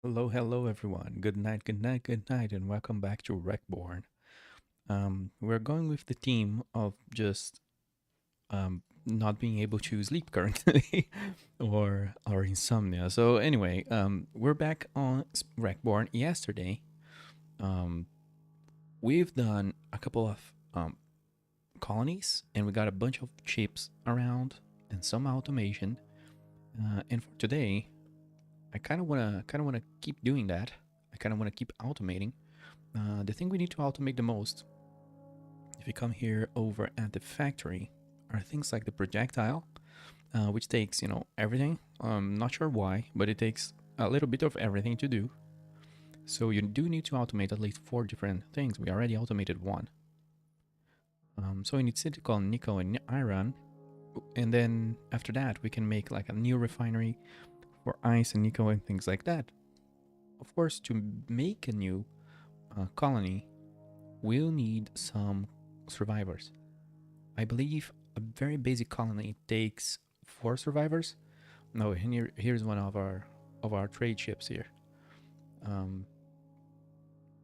Hello, hello, everyone. Good night, good night, good night, and welcome back to Wreckborn. We're going with the theme of just not being able to sleep currently, or insomnia. So anyway, we're back on Wreckborn. Yesterday, um, we've done a couple of colonies, and we got a bunch of chips around and some automation. And for today, I kind of wanna keep doing that. I kind of want to keep automating. The thing we need to automate the most, if you come here over at the factory, are things like the projectile, which takes, everything. Not sure why, but it takes a little bit of everything to do. So you do need to automate at least 4 different things. We already automated one. So we need silicon, nickel, and iron. And then after that, we can make like a new refinery for ice and nickel and things like that. Of course, to make a new colony, we'll need some survivors. I believe a very basic colony takes 4 survivors. No, here's one of our trade ships here. Um,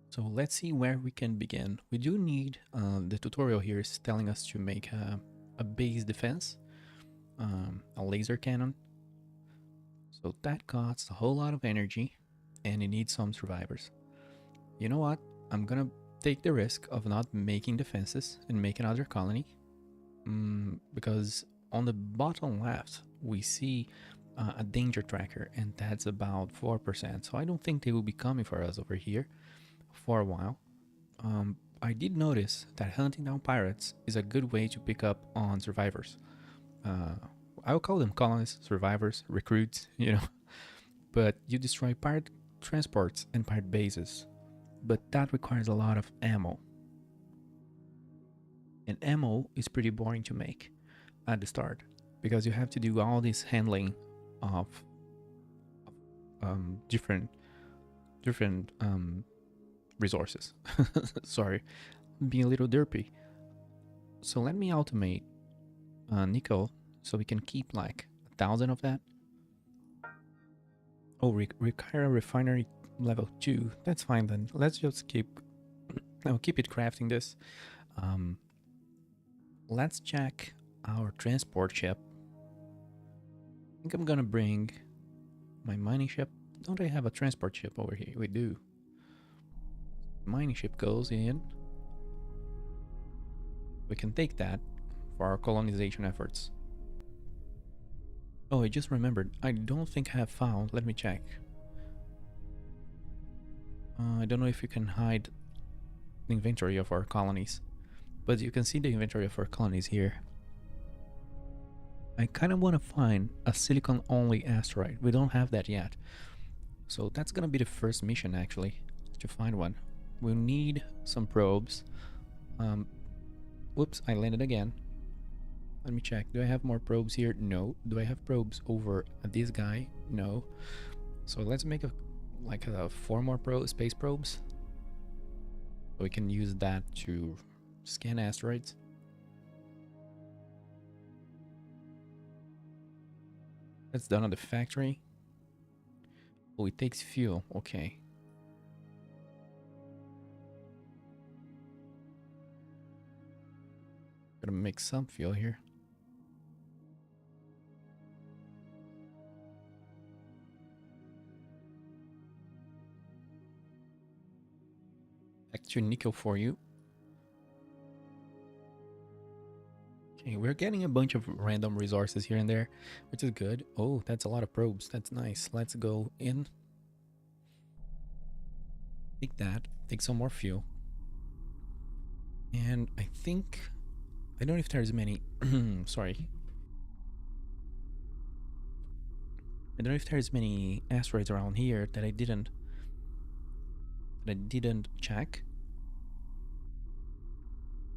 so let's see where we can begin. We do need the tutorial here is telling us to make a base defense, a laser cannon. So that costs a whole lot of energy, and it needs some survivors. You know what? I'm gonna take the risk of not making defenses and make another colony. Because on the bottom left, we see a danger tracker, and that's about 4%. So I don't think they will be coming for us over here for a while. I did notice that hunting down pirates is a good way to pick up on survivors. I will call them colonists, survivors, recruits, But you destroy pirate transports and pirate bases. But that requires a lot of ammo. And ammo is pretty boring to make at the start because you have to do all this handling of different resources. Sorry, being a little derpy. So let me automate nickel so we can keep like 1,000 of that. Oh, require a refinery level 2. That's fine then. Let's just I'll keep it crafting this. Um, let's check our transport ship. I think I'm gonna bring my mining ship. Don't I have a transport ship over here? We do. Mining ship goes in. We can take that for our colonization efforts. Oh, I just remembered. I don't think I have found. Let me check. I don't know if you can hide the inventory of our colonies, but you can see the inventory of our colonies here. I kind of want to find a silicon-only asteroid. We don't have that yet. So that's gonna be the first mission, actually, to find one. We'll need some probes. Whoops, I landed again. Let me check. Do I have more probes here? No. Do I have probes over at this guy? No. So let's make a 4 more space probes. So we can use that to scan asteroids. That's done at the factory. Oh, it takes fuel. Okay. Gotta make some fuel here. Extra nickel for you. Okay, we're getting a bunch of random resources here and there, which is good. Oh, that's a lot of probes. That's nice. Let's go in. Take that. Take some more fuel. And I think... I don't know if there's many... Sorry. I don't know if there's many asteroids around here that I didn't check.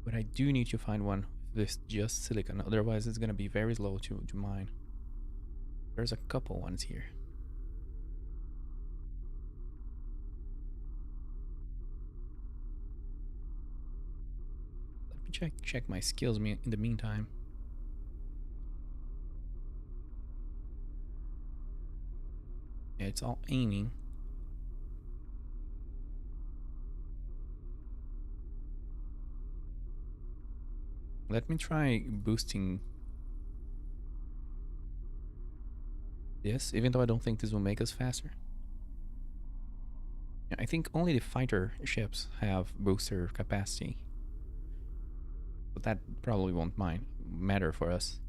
But I do need to find one with just silicon, otherwise it's gonna be very slow to mine. There's a couple ones here. Let me check my skills in the meantime. Yeah, it's all aiming. Let me try boosting this, even though I don't think this will make us faster. Yeah, I think only the fighter ships have booster capacity, but that probably won't matter for us.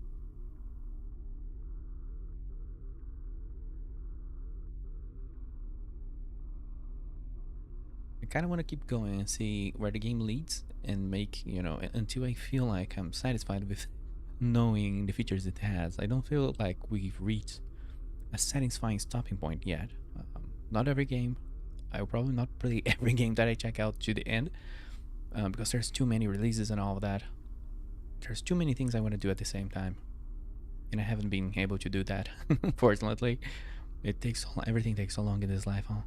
I kind of want to keep going and see where the game leads and make, you know, until I feel like I'm satisfied with knowing the features it has. I don't feel like we've reached a satisfying stopping point yet. Not every game. I will probably not play every game that I check out to the end because there's too many releases and all of that. There's too many things I want to do at the same time, and I haven't been able to do that. Fortunately, everything takes so long in this life, huh?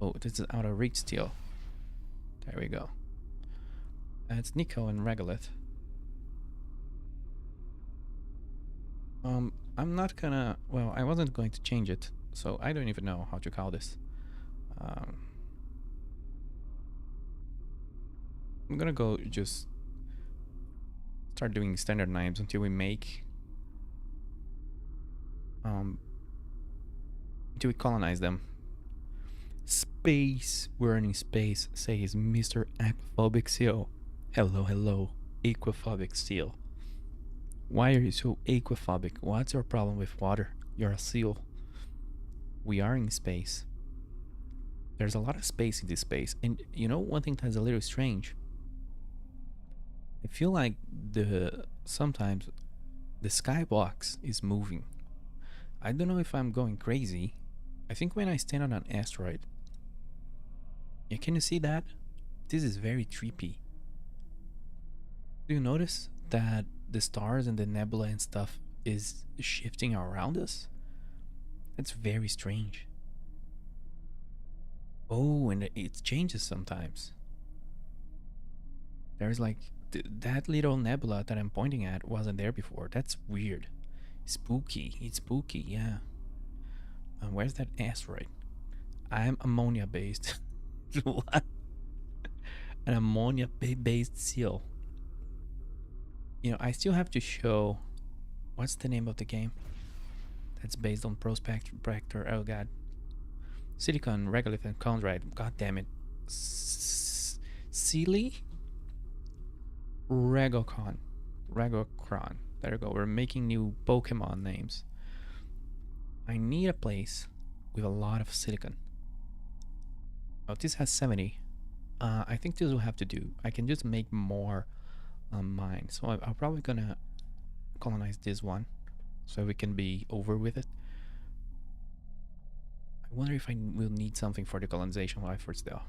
Oh, this is out of reach still. There we go. It's Nico and Regolith. I'm not gonna... Well, I wasn't going to change it, so I don't even know how to call this. I'm gonna go just start doing standard names until we make... until we colonize them. Space! We're in space, says Mr. Aquaphobic Seal. Hello, hello, Aquaphobic Seal. Why are you so aquaphobic? What's your problem with water? You're a seal. We are in space. There's a lot of space in this space. And you know, one thing that's a little strange. I feel like sometimes the skybox is moving. I don't know if I'm going crazy. I think when I stand on an asteroid. Yeah, can you see that? This is very trippy. Do you notice that the stars and the nebula and stuff is shifting around us? That's very strange. Oh, and it changes sometimes. There's like that little nebula that I'm pointing at wasn't there before. That's weird. Spooky. It's spooky, yeah. Where's that asteroid? I'm ammonia based. What? An ammonia based seal. You know, I still have to show... What's the name of the game? That's based on Prospector. Oh god. Silicon, Regolith, and Chondrite. God damn it. Sealy? Regocron. There you go. We're making new Pokemon names. I need a place with a lot of silicon. Oh, this has 70. I think this will have to do. I can just make more mine. So I'm probably gonna colonize this one so we can be over with it. I wonder if I will need something for the colonization efforts though.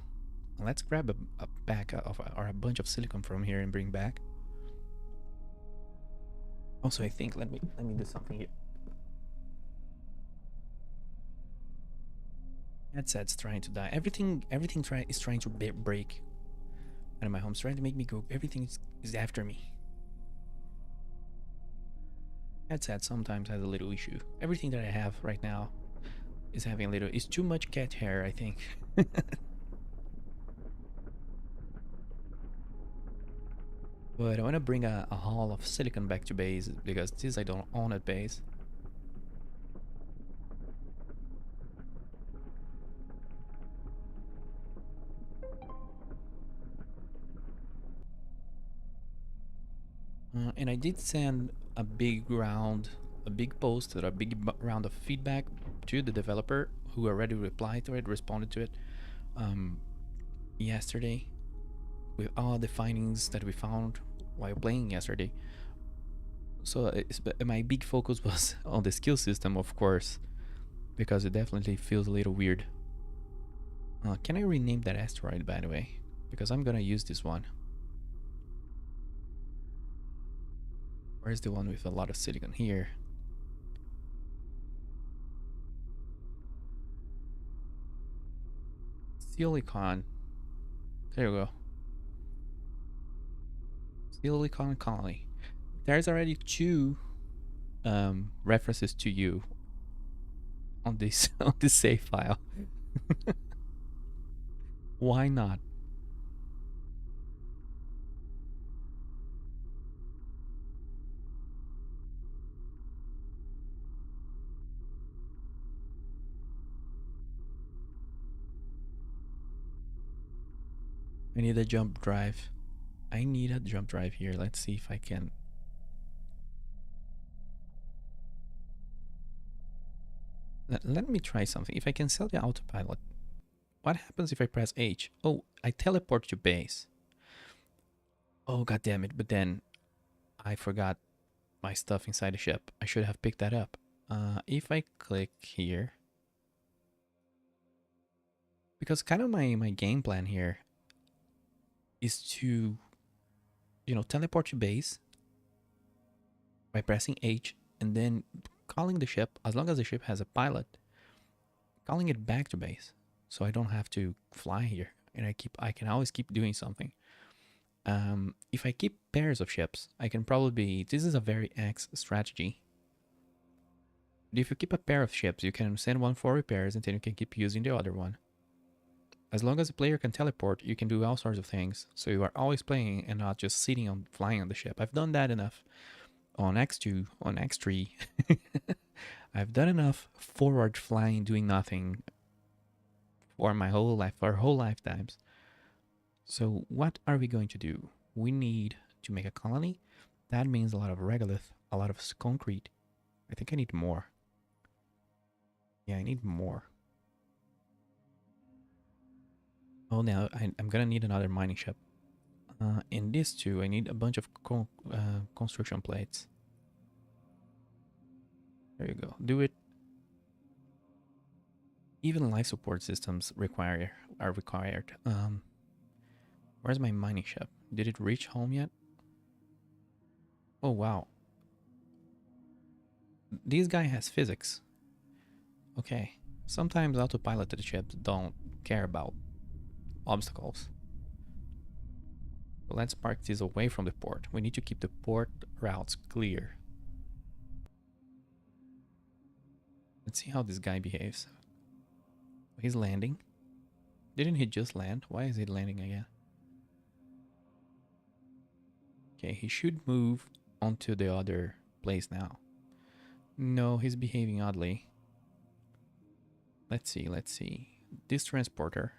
Let's grab a pack of or a bunch of silicon from here and bring back. Also, I think let me do something here. Headset's trying to die. Everything is trying to break out of my home. It's trying to make me go. Everything is after me. Headset sometimes has a little issue. Everything that I have right now is having a little... It's too much cat hair, I think. But I want to bring a haul of silicon back to base because this I don't own at base. And I did send a big post or a big round of feedback to the developer who already replied to it, responded to it yesterday with all the findings that we found while playing yesterday. So my big focus was on the skill system, of course, because it definitely feels a little weird. Can I rename that asteroid, by the way? Because I'm gonna use this one. Where's the one with a lot of silicon? Here. Silicon. There you go. Silicon Colony. There's already 2 references to you on this on this save file. Why not? I need a jump drive. I need a jump drive here. Let's see if I can. Let me try something. If I can sell the autopilot, what happens if I press H? Oh, I teleport to base. Oh, god damn it. But then I forgot my stuff inside the ship. I should have picked that up. If I click here, because kind of my game plan here is to, teleport to base by pressing H and then calling the ship, as long as the ship has a pilot, calling it back to base, so I don't have to fly here, and I can always keep doing something. If I keep pairs of ships, I can probably this is a very X strategy. But if you keep a pair of ships, you can send one for repairs and then you can keep using the other one. As long as the player can teleport, you can do all sorts of things. So you are always playing and not just sitting on flying on the ship. I've done that enough on X2, on X3. I've done enough forward flying, doing nothing for my whole life, for whole lifetimes. So what are we going to do? We need to make a colony. That means a lot of regolith, a lot of concrete. I think I need more. Yeah, I need more. Oh, now I'm gonna need another mining ship. In this too, I need a bunch of construction plates. There you go. Do it. Even life support systems are required. Where's my mining ship? Did it reach home yet? Oh wow. This guy has physics. Okay. Sometimes autopiloted ships don't care about obstacles. So let's park this away from the port. We need to keep the port routes clear. Let's see how this guy behaves. He's landing. Didn't he just land? Why is he landing again? Okay, he should move onto the other place now. No, he's behaving oddly. Let's see. This transporter.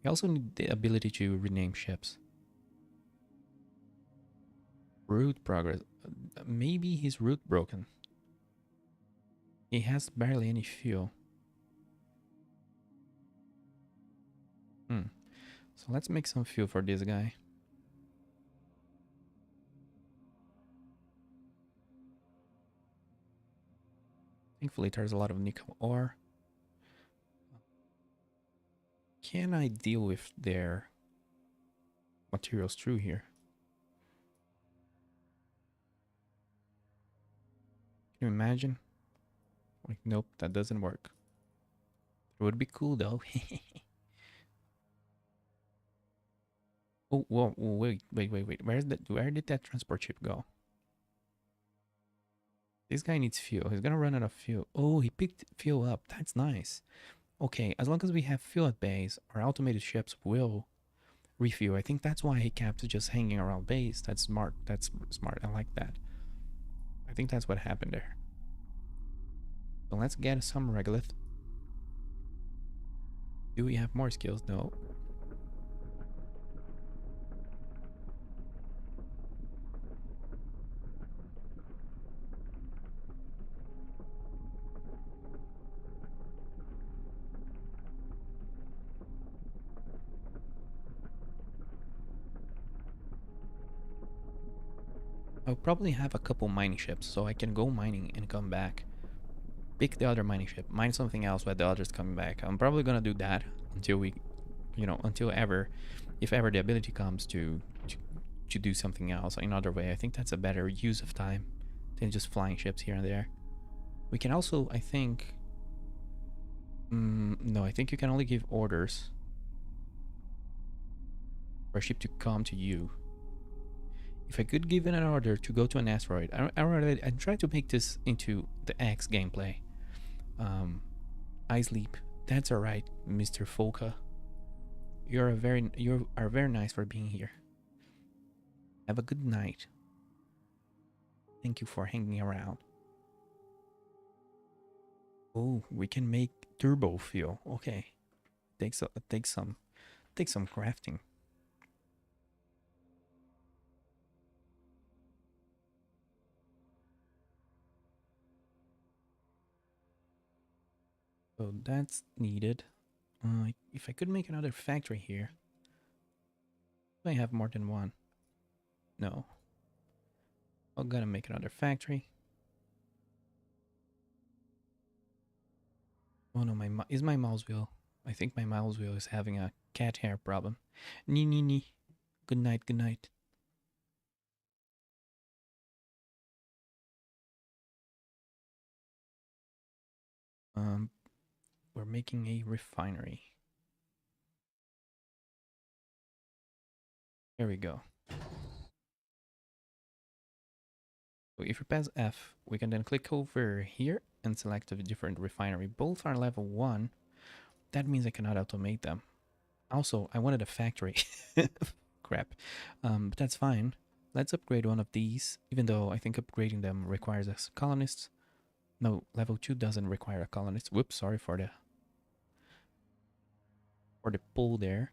We also need the ability to rename ships. Route progress. Maybe his route broken. He has barely any fuel. So let's make some fuel for this guy. Thankfully, there's a lot of nickel ore. Can I deal with their materials through here? Can you imagine? Like, nope, that doesn't work. It would be cool though. Oh, whoa, wait. Where did that transport ship go? This guy needs fuel. He's gonna run out of fuel. Oh, he picked fuel up. That's nice. Okay, as long as we have fuel at base, our automated ships will refuel. I think that's why he kept just hanging around base. That's smart. That's smart. I like that. I think that's what happened there. So let's get some regolith. Do we have more skills? No. I'll probably have a couple mining ships, so I can go mining and come back. Pick the other mining ship, mine something else while the other's coming back. I'm probably gonna do that until we, until ever, if ever the ability comes to do something else another way. I think that's a better use of time than just flying ships here and there. We can also, I think, no, I think you can only give orders for a ship to come to you. If I could give an order to go to an asteroid, I try to make this into the X gameplay. I sleep. That's alright, Mr. Folka. You are very nice for being here. Have a good night. Thank you for hanging around. Oh, we can make turbo fuel. Okay, takes some crafting. So that's needed. If I could make another factory here. Do I have more than one? No. I'm gonna make another factory. Oh no, is my mouse wheel? I think my mouse wheel is having a cat hair problem. Nee. Good night, good night. We're making a refinery. There we go. So if we press F, we can then click over here and select a different refinery. Both are level 1. That means I cannot automate them. Also, I wanted a factory. Crap. But that's fine. Let's upgrade one of these, even though I think upgrading them requires us colonists. No, level 2 doesn't require a colonist. Whoops, sorry for the pull there.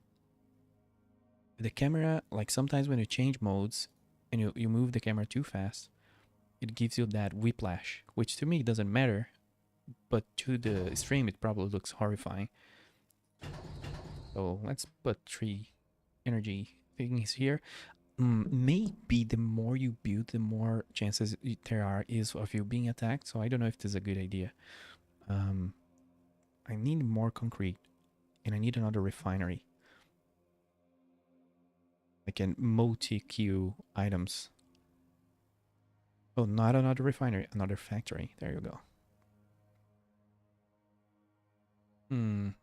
The camera, like sometimes when you change modes and you move the camera too fast, it gives you that whiplash, which to me doesn't matter, but to the stream it probably looks horrifying. So let's put 3 energy things here. Maybe the more you build, the more chances there is of you being attacked. So I don't know if this is a good idea. I need more concrete, and I need another refinery. I can multi-queue items. Oh, not another refinery, another factory. There you go. I'm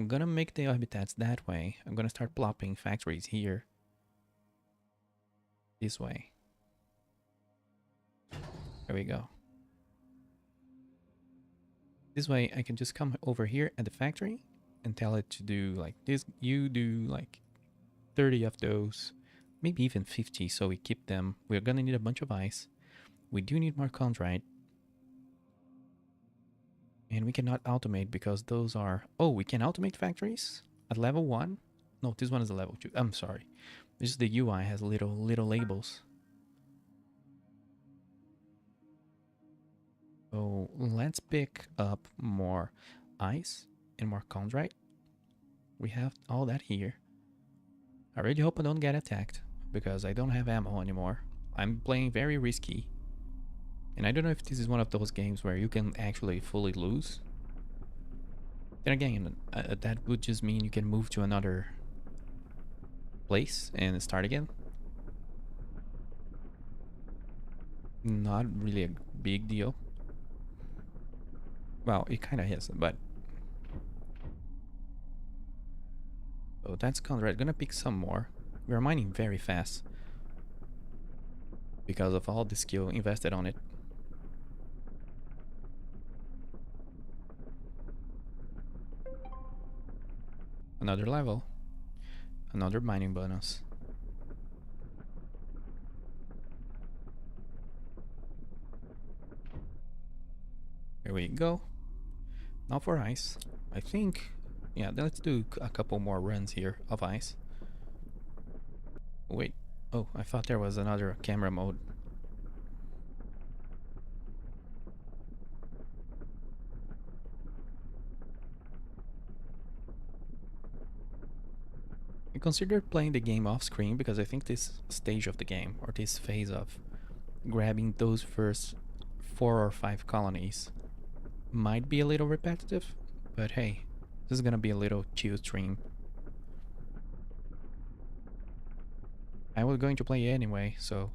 gonna make the habitats that way. I'm gonna start plopping factories here. This way. There we go. This way I can just come over here at the factory and tell it to do like this. You do like 30 of those, maybe even 50, so we keep them. We're gonna need a bunch of ice. We do need more chondrite. And we cannot automate because those are... Oh, we can automate factories at level 1? No, this one is a level 2. I'm sorry. This is the UI has little labels. So let's pick up more ice and more chondrite. We have all that here. I really hope I don't get attacked because I don't have ammo anymore. I'm playing very risky. And I don't know if this is one of those games where you can actually fully lose. Then again, that would just mean you can move to another place and start again. Not really a big deal. Well, it kind of is, but... So that's Chondrite. Gonna pick some more. We're mining very fast because of all the skill invested on it. Another level. Another mining bonus. Here we go. Now for ice. I think... Yeah, let's do a couple more runs here of ice. Wait. Oh, I thought there was another camera mode. I considered playing the game off screen because I think this stage of the game, or this phase of grabbing those first 4 or 5 colonies, might be a little repetitive, but hey, this is gonna be a little chill stream. I was going to play anyway, so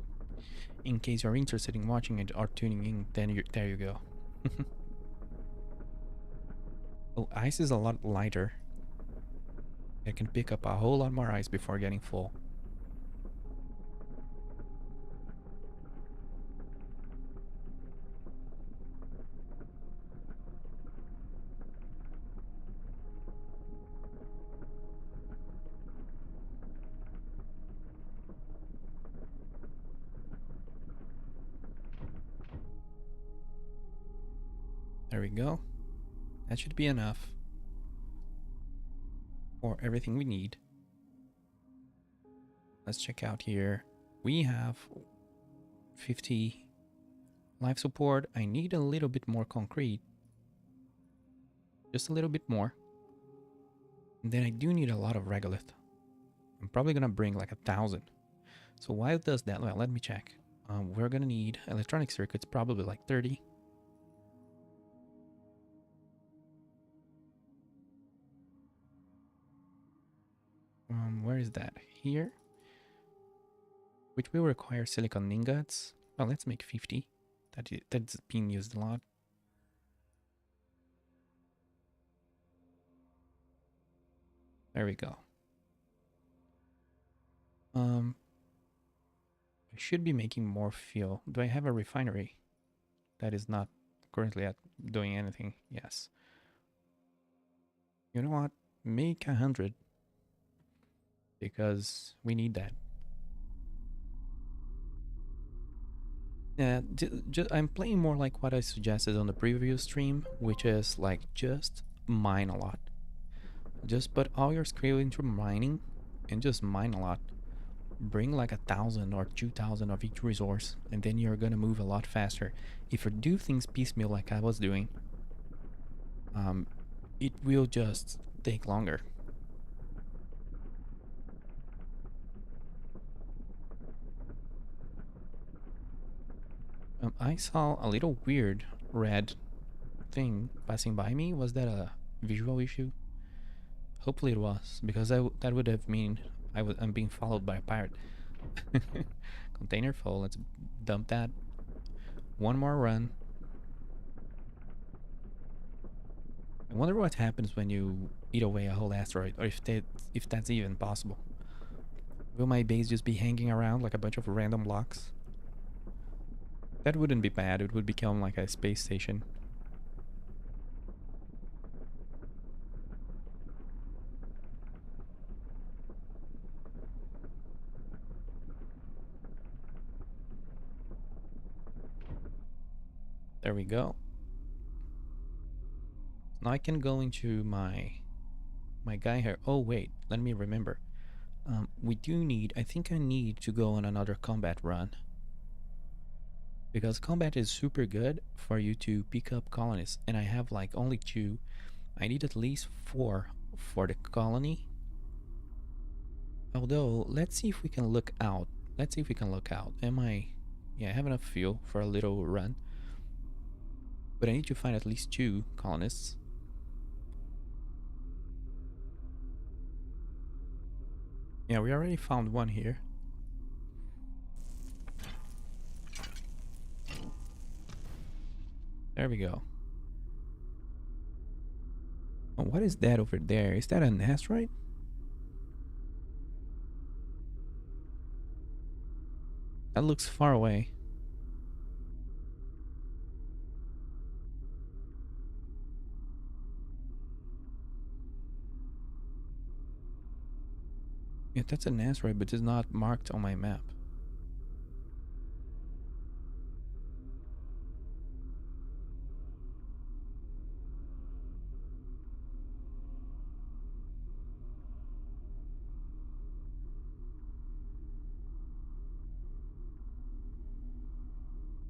in case you're interested in watching it or tuning in, then there you go. Oh, ice is a lot lighter. I can pick up a whole lot more ice before getting full. There we go. That should be enough for everything we need. Let's check out here. We have 50 life support. I need a little bit more concrete. Just a little bit more. And then I do need a lot of regolith. I'm probably gonna bring like 1,000. So why it does that? Well, let me check. We're gonna need electronic circuits, probably like 30. Where is that? Here. Which will require silicon ingots. Well, let's make 50. That's being used a lot. There we go. I should be making more fuel. Do I have a refinery? That is not currently doing anything. Yes. You know what? Make 100. Because we need that. Yeah, I'm playing more like what I suggested on the previous stream, which is like just mine a lot. Just put all your skill into mining and just mine a lot. Bring like 1,000 or 2,000 of each resource, and then you're gonna move a lot faster. If you do things piecemeal like I was doing, it will just take longer. I saw a little weird red thing passing by me. Was that a visual issue? Hopefully it was, because that would have mean I'm being followed by a pirate. Container full. Let's dump that. One more run. I wonder what happens when you eat away a whole asteroid, or if that's even possible. Will my base just be hanging around like a bunch of random blocks? That wouldn't be bad. It would become like a space station. There we go. Now I can go into my guy here. Oh wait, let me remember. We do need, I think I need to go on another combat run. Because combat is super good for you to pick up colonies. And I have like only 2. I need at least 4 for the colony. Although, let's see if we can look out. Let's see if we can look out. Yeah, I have enough fuel for a little run. But I need to find at least 2 colonists. Yeah, we already found one here. There we go. Oh, what is that over there? Is that an asteroid? That looks far away. Yeah, that's an asteroid, but it's not marked on my map.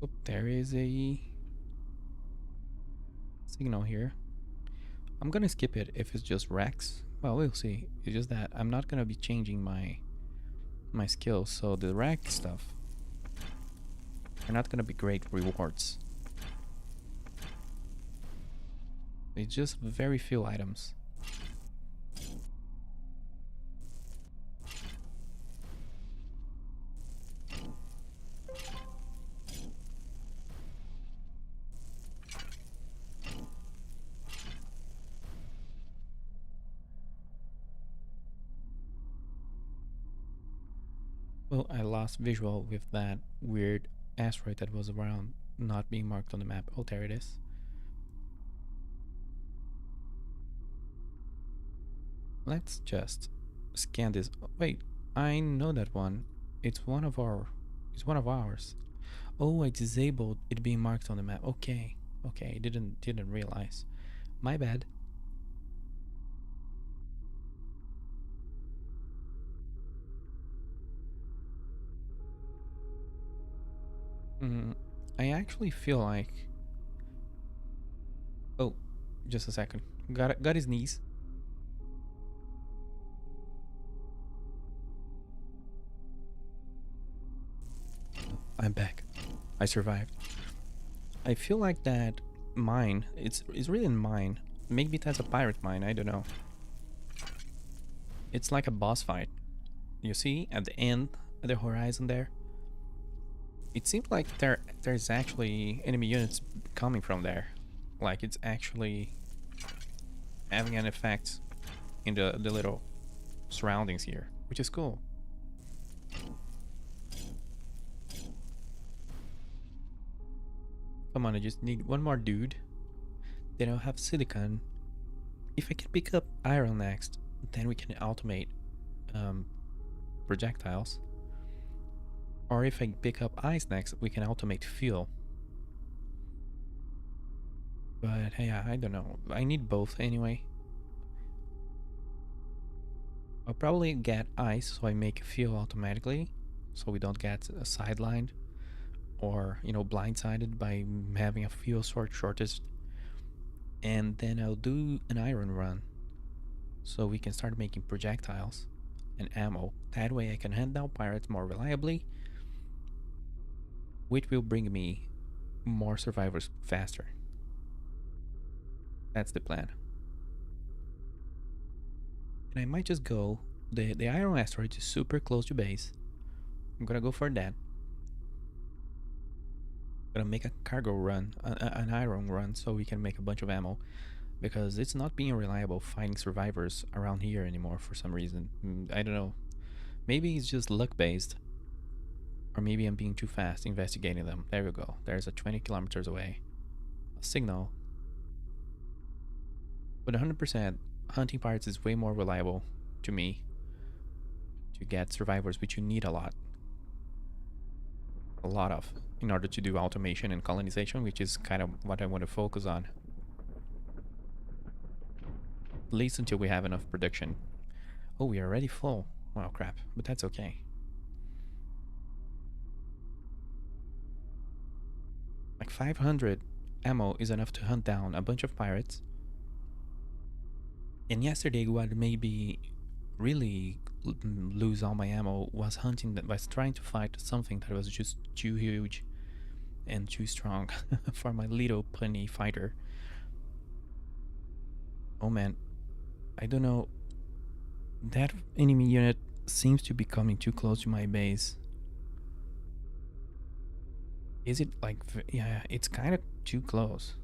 Oh, there is a signal here. I'm gonna skip it if it's just Rex. Well, we'll see. It's just that I'm not gonna be changing my skills, so the Rex stuff are not gonna be great rewards. It's just very few items. Well, I lost visual with that weird asteroid that was around not being marked on the map. Oh, there it is. Let's just scan this. Oh, wait, I know that one. It's one of ours. Oh, I disabled it being marked on the map. Okay. Okay, didn't realize. My bad. I actually feel like... Oh, just a second. Got his knees. I'm back. I survived. I feel like that mine, it's really a mine. Maybe that's a pirate mine, I don't know. It's like a boss fight. You see at the end, at the horizon there? It seems like there's actually enemy units coming from there. Like it's actually having an effect in the little surroundings here, which is cool. Come on, I just need one more dude. Then I'll have silicon. If I can pick up iron next, then we can automate projectiles. Or if I pick up ice next, we can automate fuel. But hey, I don't know. I need both anyway. I'll probably get ice so I make fuel automatically, so we don't get sidelined or, you know, blindsided by having a fuel shortage. And then I'll do an iron run so we can start making projectiles and ammo. That way I can hunt down pirates more reliably, which will bring me more survivors faster. That's the plan. And I might just go, the iron asteroid is super close to base. I'm gonna go for that. Gonna make a cargo run, an iron run, so we can make a bunch of ammo, because it's not being reliable finding survivors around here anymore for some reason. I don't know. Maybe it's just luck based, or maybe I'm being too fast investigating them. There we go. There's a 20 kilometers away a signal. But 100%, hunting pirates is way more reliable to me to get survivors, which you need a lot of, in order to do automation and colonization, which is kind of what I want to focus on. At least until we have enough production. Oh, we are already full. Oh crap, but that's okay. Like 500 ammo is enough to hunt down a bunch of pirates. And yesterday, what made me really lose all my ammo was trying to fight something that was just too huge and too strong for my little puny fighter. Oh man, I don't know. That enemy unit seems to be coming too close to my base. Is it like, yeah, it's kind of too close.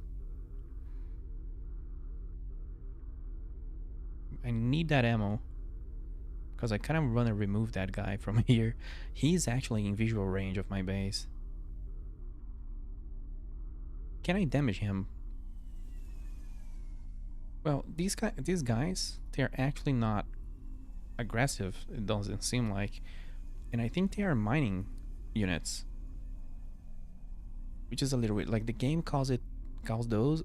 I need that ammo, because I kind of want to remove that guy from here. He's actually in visual range of my base. Can I damage him? Well, these guys, they're actually not aggressive, it doesn't seem like. And I think they are mining units, which is a little weird. Like the game calls those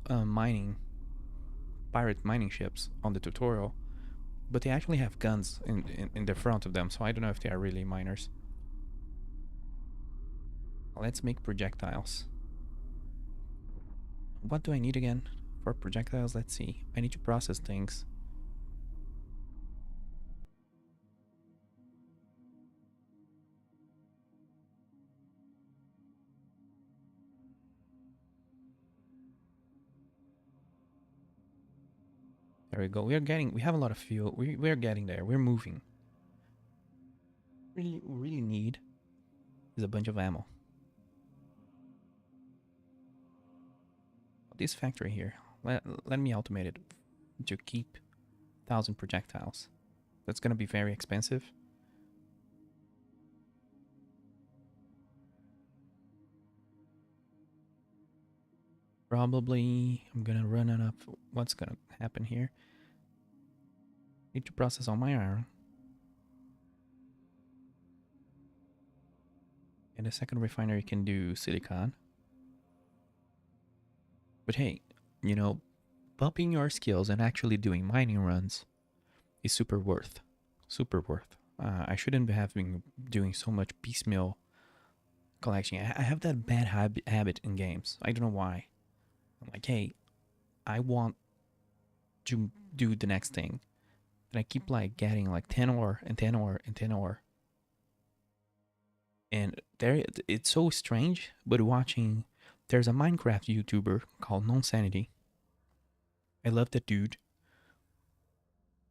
pirate mining ships on the tutorial, but they actually have guns in the front of them, so I don't know if they are really miners. Let's make projectiles. What do I need again for projectiles? Let's see. I need to process things. There we go. We have a lot of fuel. We're getting there. We're moving. Really need is a bunch of ammo. This factory here, let me automate it to keep 1,000 projectiles. That's gonna be very expensive. Probably I'm gonna run out of what's gonna happen here. Need to process all my iron. And the second refinery can do silicon. But hey, you know, bumping your skills and actually doing mining runs is super worth. Super worth. I shouldn't have been doing so much piecemeal collection. I have that bad habit in games. I don't know why. I'm like, hey, I want to do the next thing. And I keep like getting like 10 ore and 10 ore and 10 ore. And there, it's so strange, but watching, there's a Minecraft YouTuber called Nonsanity. I love that dude.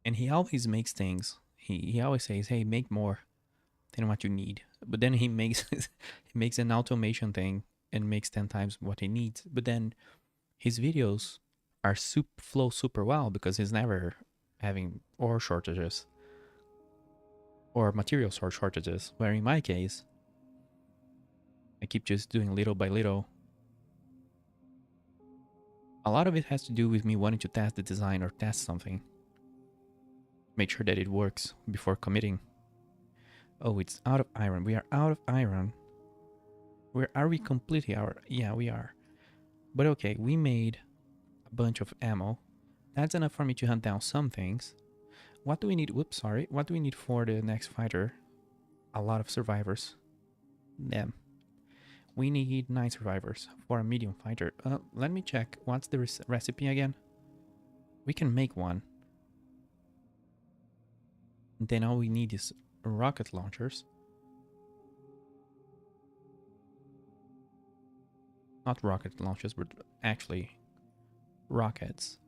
And he always makes things. He always says, hey, make more than what you need. But then he makes he makes an automation thing and makes 10 times what he needs. But then his videos are flow super well because he's never having ore shortages or material source shortages. Where in my case, I keep just doing little by little. A lot of it has to do with me wanting to test the design or test something. Make sure that it works before committing. Oh, it's out of iron. We are out of iron. Where are we completely out? Yeah, we are. But okay, we made a bunch of ammo. That's enough for me to hunt down some things. What do we need? Whoops, sorry. What do we need for the next fighter? A lot of survivors. Damn. We need 9 survivors for a medium fighter. Let me check. What's the recipe again? We can make one. And then all we need is rocket launchers. Not rocket launchers, but actually rockets.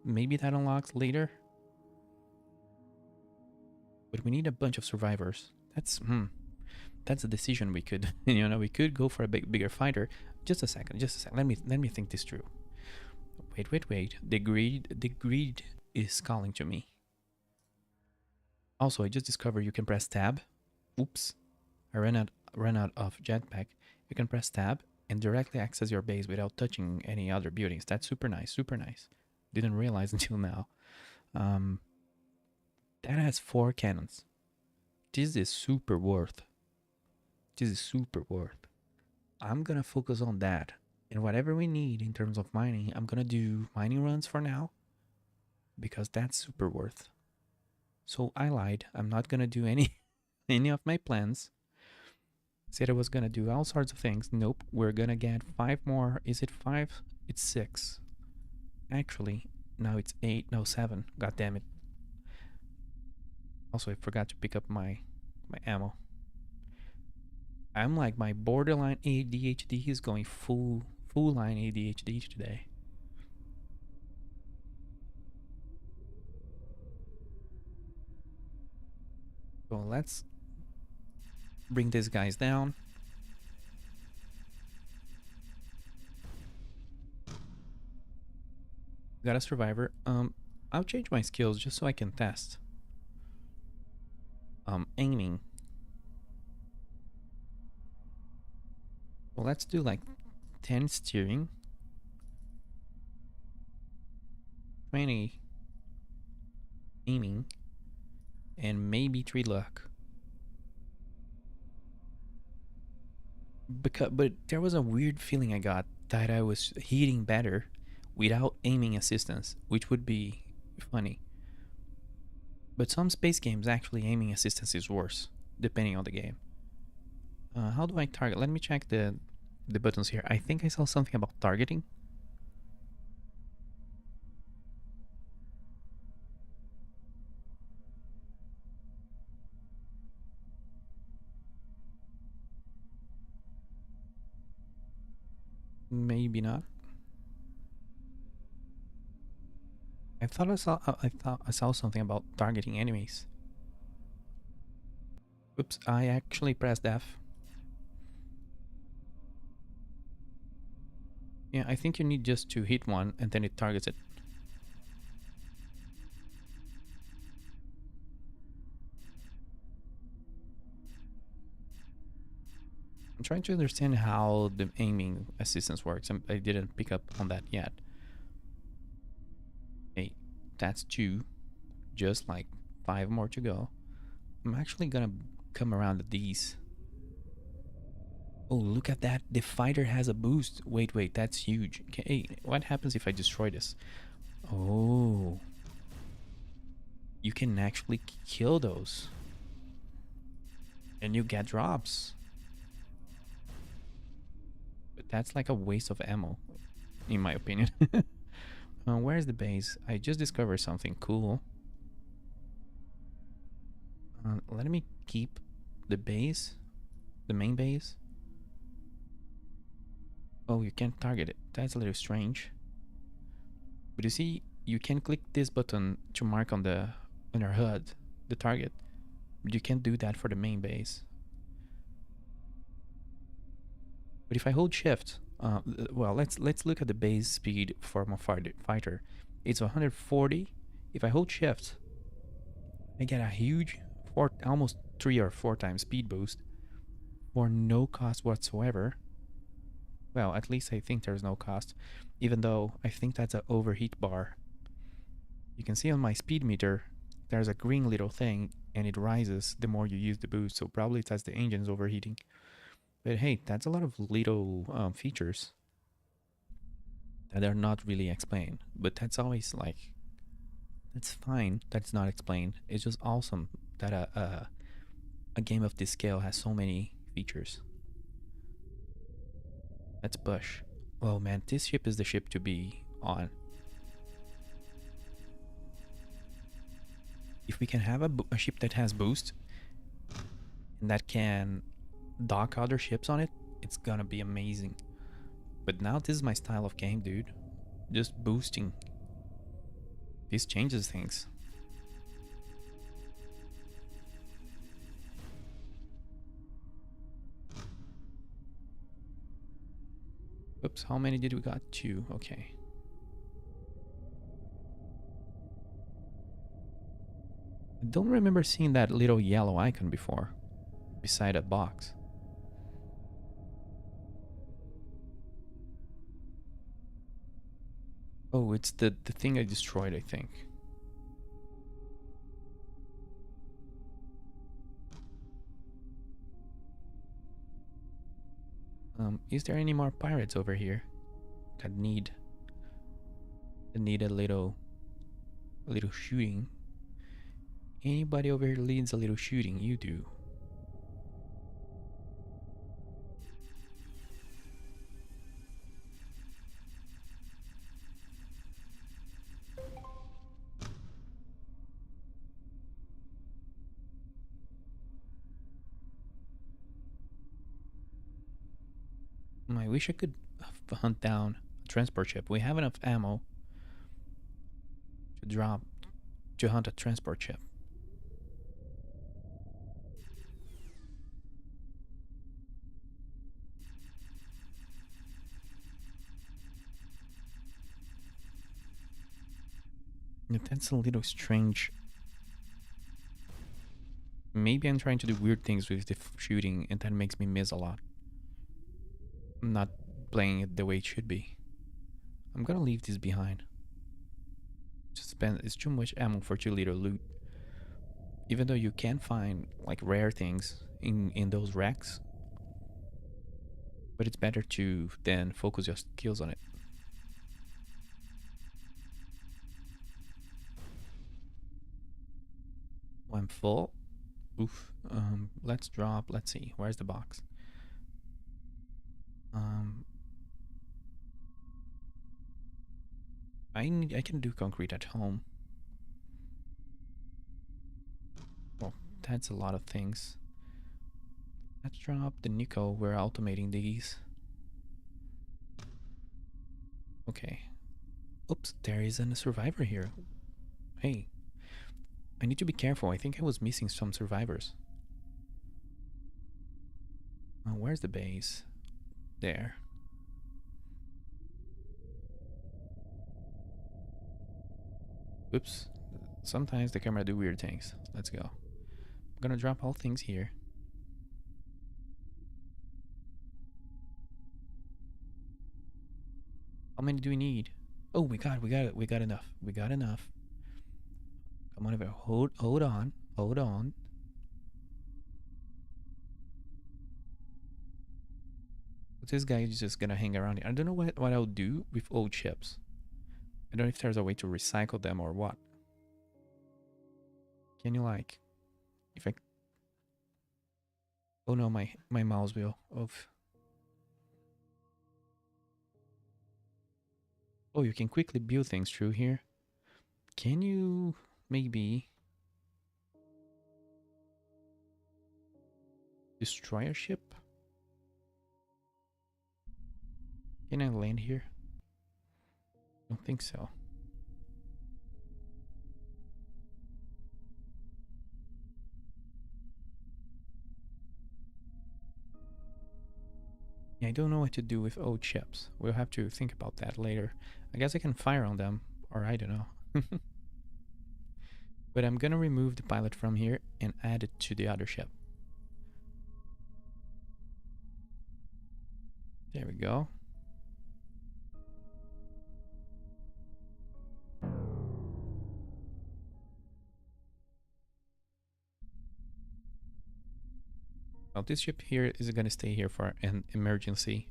Maybe that unlocks later. But we need a bunch of survivors. That's a decision we could, we could go for a bigger fighter. Just a second. Let me think this through. Wait. The greed is calling to me. Also, I just discovered you can press tab. Oops, I ran out of jetpack. You can press tab and directly access your base without touching any other buildings. That's super nice, super nice. Didn't realize until now. That has 4 cannons. This is super worth. I'm gonna focus on that. And whatever we need in terms of mining, I'm gonna do mining runs for now. Because that's super worth. So I lied. I'm not gonna do any of my plans. Said I was gonna do all sorts of things. Nope. We're gonna get 5 more. Is it 5? It's 6. Actually, now it's 8. No, 7. God damn it. Also, I forgot to pick up my ammo. I'm like, my borderline ADHD is going full line ADHD today. So let's bring these guys down. Got a survivor. I'll change my skills just so I can test. Aiming. Well, let's do like 10 steering, 20 aiming, and maybe 3 luck. But there was a weird feeling I got that I was hitting better without aiming assistance, which would be funny. But some space games actually aiming assistance is worse, depending on the game. How do I target? Let me check the buttons here. I think I saw something about targeting. Maybe not. I thought I saw something about targeting enemies. Oops, I actually pressed F. Yeah, I think you need just to hit one and then it targets it. I'm trying to understand how the aiming assistance works. I didn't pick up on that yet. Hey, that's 2. Just like 5 more to go. I'm actually gonna come around to these. Oh, look at that. The fighter has a boost. Wait, that's huge. Okay, what happens if I destroy this? Oh. You can actually kill those. And you get drops. But that's like a waste of ammo, in my opinion. Where's the base? I just discovered something cool. Let me keep the base, the main base. Oh, you can't target it. That's a little strange. But you see, you can click this button to mark on your HUD the target, but you can't do that for the main base. But if I hold shift, well, let's look at the base speed for my fighter. It's 140. If I hold shift, I get a huge almost 3 or 4 times speed boost for no cost whatsoever. Well, at least I think there's no cost, even though I think that's an overheat bar. You can see on my speed meter, there's a green little thing, and it rises the more you use the boost, so probably that's the engine's overheating. But hey, that's a lot of little features that are not really explained. But that's always like, that's fine, that's not explained. It's just awesome that a game of this scale has so many features. Let's push. Oh man, this ship is the ship to be on. If we can have a ship that has boost and that can dock other ships on it, it's gonna be amazing. But now this is my style of game, dude. Just boosting. This changes things. Oops, how many did we got? 2, okay. I don't remember seeing that little yellow icon before, beside a box. Oh, it's the thing I destroyed, I think. Is there any more pirates over here that need a little shooting? Anybody over here needs a little shooting? You do. I wish I could hunt down a transport ship. We have enough ammo to hunt a transport ship. That's a little strange. Maybe I'm trying to do weird things with the shooting and that makes me miss a lot. I'm not playing it the way it should be. I'm gonna leave this behind. It's too much ammo for too little loot. Even though you can find like rare things in those racks, but it's better to then focus your skills on it. Oh, I'm full. Oof. Let's drop. Let's see. Where's the box? I can do concrete at home. Well, that's a lot of things. Let's drop the nickel. We're automating these. Okay. Oops, there isn't a survivor here. Hey, I need to be careful. I think I was missing some survivors. Where's the base? There. Oops. Sometimes the camera do weird things. Let's go. I'm gonna drop all things here. How many do we need? Oh, we got enough. We got enough. Come on, hold on. But this guy is just gonna hang around here. I don't know what I'll do with old ships. I don't know if there's a way to recycle them or what. Can you like, if I? Oh no, my mouse wheel of. Oh, you can quickly build things through here. Can you maybe destroy a ship? Can I land here? Don't think so. Yeah, I don't know what to do with old ships. We'll have to think about that later. I guess I can fire on them, or I don't know. But I'm gonna remove the pilot from here and add it to the other ship. There we go. Well, this ship here is gonna stay here for an emergency.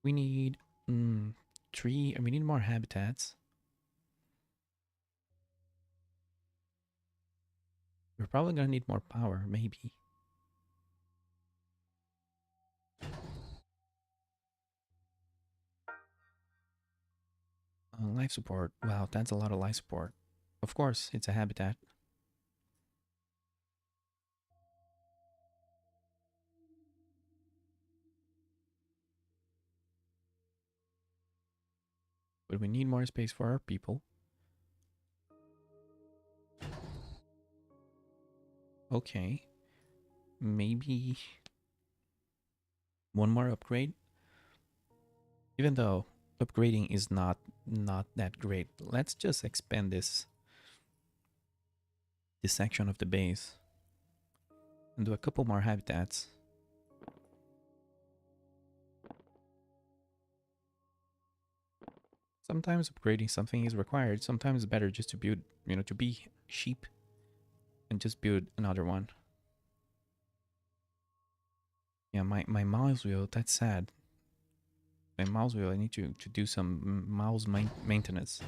We need three, and we need more habitats. We're probably gonna need more power, maybe. Life support. Wow, that's a lot of life support. Of course, it's a habitat. But we need more space for our people. Okay. Maybe one more upgrade. Even though upgrading is not that great, let's just expand this section of the base and do a couple more habitats. Sometimes upgrading something is required. Sometimes it's better just to build, to be cheap and just build another one. Yeah, my mouse wheel, that's sad. My mouse wheel, I need to do some mouse maintenance.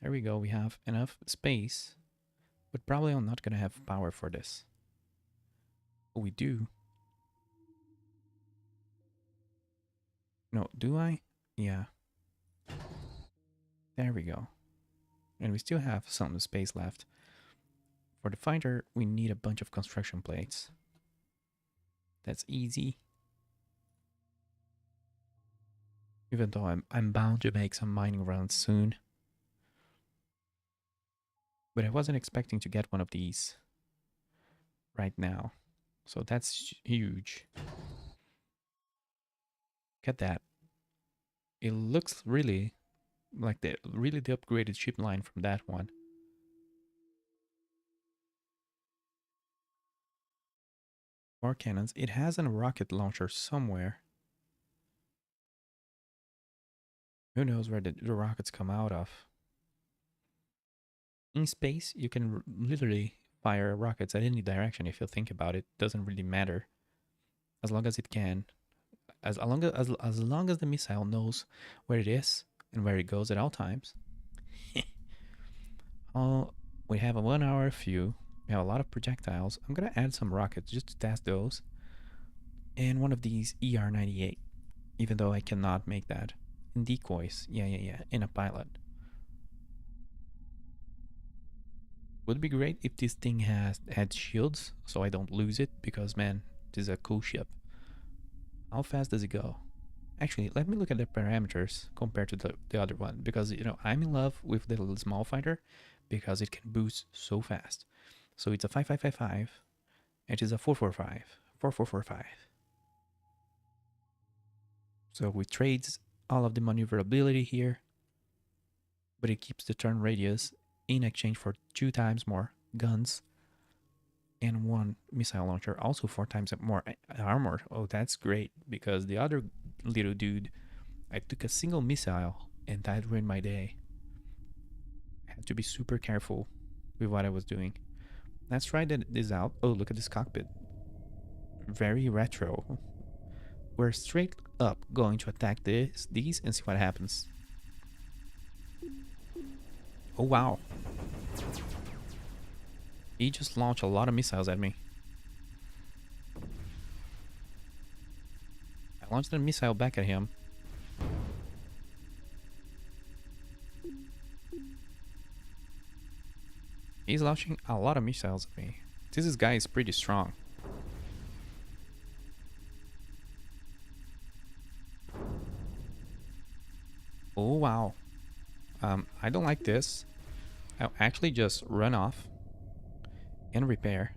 There we go, we have enough space, but probably I'm not gonna have power for this. Oh, we do. No, do I? Yeah. There we go. And we still have some space left. For the fighter, we need a bunch of construction plates. That's easy. Even though I'm bound to make some mining runs soon. But I wasn't expecting to get one of these right now. So that's huge. Look at that. It looks really like the upgraded ship line from that one. More cannons. It has a rocket launcher somewhere. Who knows where the rockets come out of? In space, you can literally fire rockets at any direction if you think about it. Doesn't really matter. As long as it can. As long as the missile knows where it is and where it goes at all times. We have a 1 hour few. We have a lot of projectiles. I'm gonna add some rockets just to test those. And one of these ER-98. Even though I cannot make that. And decoys. Yeah. And a pilot. Would be great if this thing had shields so I don't lose it, because man, this is a cool ship. How fast does it go? Actually, let me look at the parameters compared to the other one, because I'm in love with the little small fighter because it can boost so fast. So it's a 5555. It is a 445. 4445. So we trades all of the maneuverability here, but it keeps the turn radius in exchange for 2 times more guns and 1 missile launcher, also 4 times more armor. Oh, that's great, because the other little dude, I took a single missile and that ruined my day. I had to be super careful with what I was doing. Let's try this out. Oh, look at this cockpit. Very retro. We're straight up going to attack these and see what happens. Oh, wow. He just launched a lot of missiles at me. I launched a missile back at him. He's launching a lot of missiles at me. This guy is pretty strong. Oh wow. I don't like this. I'll actually just run off and repair.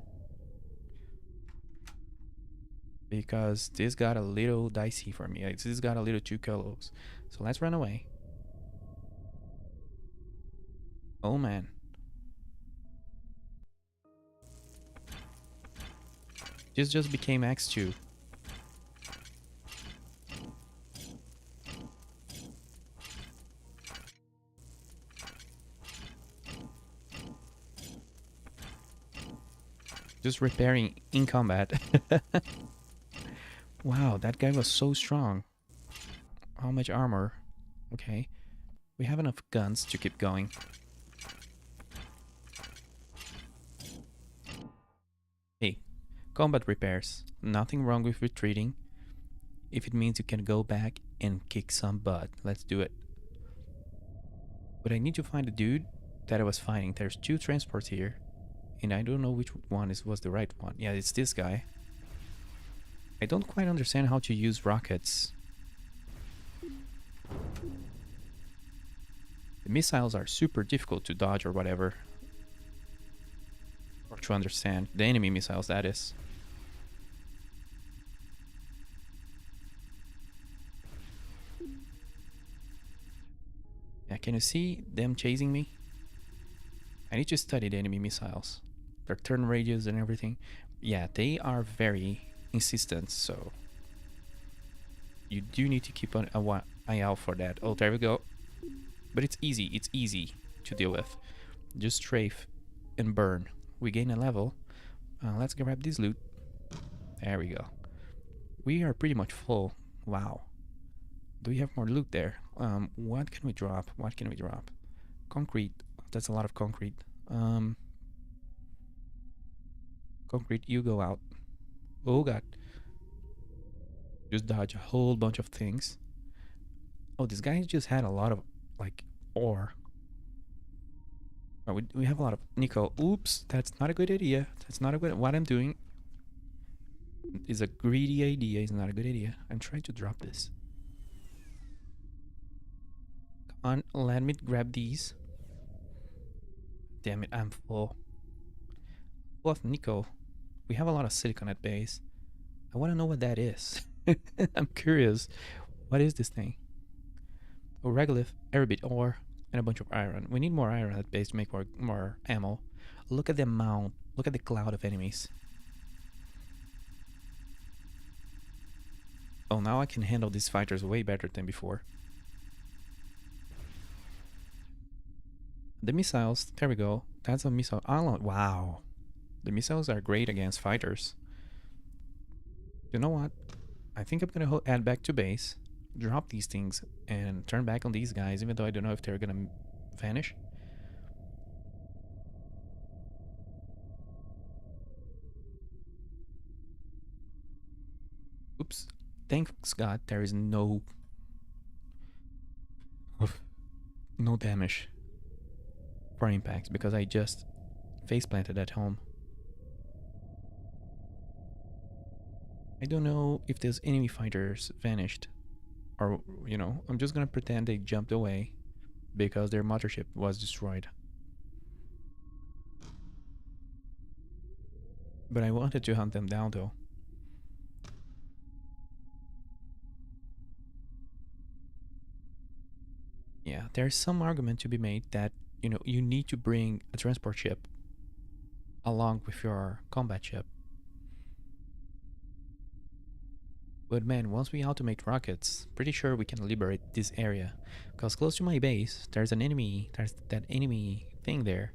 Because this got a little dicey for me. This got a little too close. So let's run away. Oh man. This just became X2. Just repairing in combat. Wow, that guy was so strong. How much armor? Okay. We have enough guns to keep going. Hey, combat repairs. Nothing wrong with retreating. If it means you can go back and kick some butt, let's do it. But I need to find the dude that I was fighting. There's 2 transports here. And I don't know which one was the right one. Yeah, it's this guy. I don't quite understand how to use rockets. The missiles are super difficult to dodge or whatever. Or to understand. The enemy missiles, that is. Yeah, can you see them chasing me? I need to study the enemy missiles. Their turn radius and everything. Yeah, they are very insistent, so you do need to keep an eye out for that. Oh, there we go. But it's easy to deal with. Just strafe and burn. We gain a level. Let's grab this loot. There we go. We are pretty much full. Wow. Do we have more loot there? What can we drop? What can we drop? Concrete. That's a lot of concrete. Concrete, you go out. Oh god. Just dodge a whole bunch of things. Oh, this guy just had a lot of, like, ore. Oh, we have a lot of nickel. Oops, that's not a good idea. That's not a good... What I'm doing is a greedy idea. It's not a good idea. I'm trying to drop this. Come on, let me grab these. Damn it, I'm full. Full of nickel. We have a lot of silicon at base. I want to know what that is. I'm curious. What is this thing? Oh, regolith, aerobit ore, and a bunch of iron. We need more iron at base to make more ammo. Look at the amount. Look at the cloud of enemies. Oh, now I can handle these fighters way better than before. The missiles, there we go. That's a missile. Oh, wow. The missiles are great against fighters. You know what? I think I'm gonna head back to base, drop these things, and turn back on these guys, even though I don't know if they're gonna vanish. Oops. Thanks God there is no damage for impacts, because I just face planted at home. I don't know if those enemy fighters vanished, or, you know, I'm just gonna pretend they jumped away because their mothership was destroyed. But I wanted to hunt them down though. Yeah, there's some argument to be made that, you know, you need to bring a transport ship along with your combat ship. But man, once we automate rockets, pretty sure we can liberate this area. Because close to my base, there's that enemy thing there.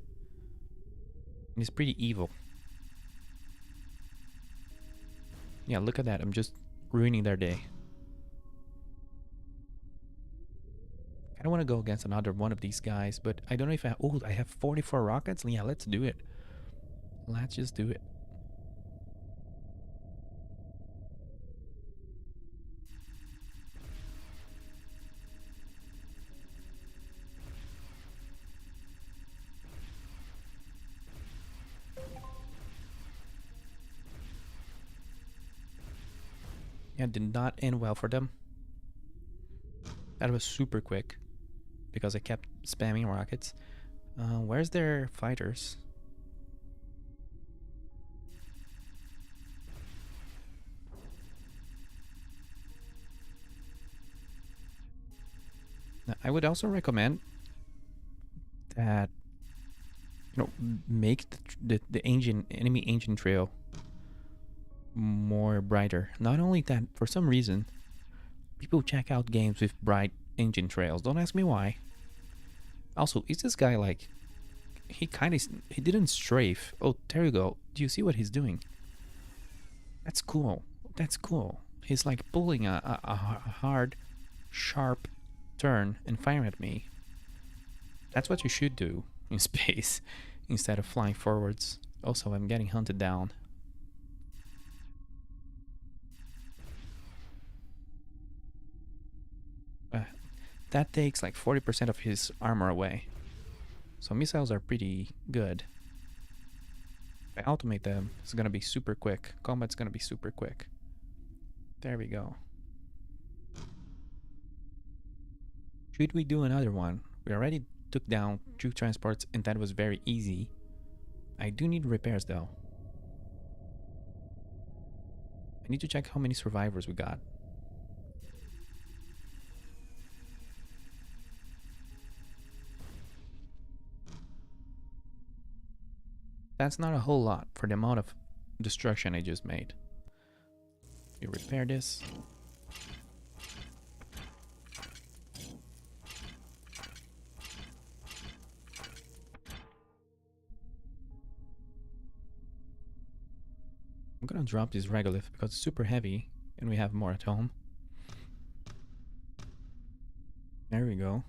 And it's pretty evil. Yeah, look at that, I'm just ruining their day. I don't want to go against another one of these guys, but I don't know if I have 44 rockets? Yeah, let's do it. Let's just do it. Yeah, did not end well for them. That was super quick because I kept spamming rockets. Where's their fighters? Now, I would also recommend that make the enemy engine trail more brighter. Not only that, for some reason, people check out games with bright engine trails. Don't ask me why. Also, is this guy like he didn't strafe? Oh, there you go. Do you see what he's doing? That's cool. That's cool. He's like pulling a hard, sharp turn and firing at me. That's what you should do in space instead of flying forwards. Also, I'm getting hunted down. That takes like 40% of his armor away. So missiles are pretty good. If I automate them, it's gonna be super quick. Combat's gonna be super quick. There we go. Should we do another one? We already took down 2 transports and that was very easy. I do need repairs though. I need to check how many survivors we got. That's not a whole lot for the amount of destruction I just made. You repair this. I'm gonna drop this Regolith because it's super heavy and we have more at home. There we go.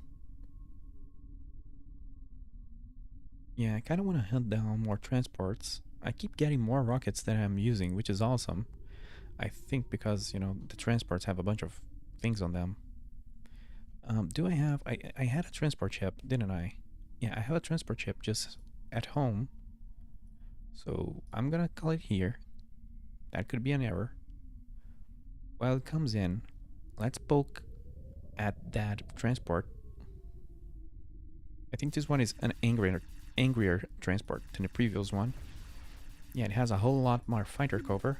Yeah, I kind of want to hunt down more transports. I keep getting more rockets that I'm using, which is awesome. I think because, the transports have a bunch of things on them. Do I have... I had a transport ship, didn't I? Yeah, I have a transport ship just at home. So I'm gonna call it here. That could be an error. While it comes in, let's poke at that transport. I think this one is an angrier transport than the previous one. Yeah, it has a whole lot more fighter cover.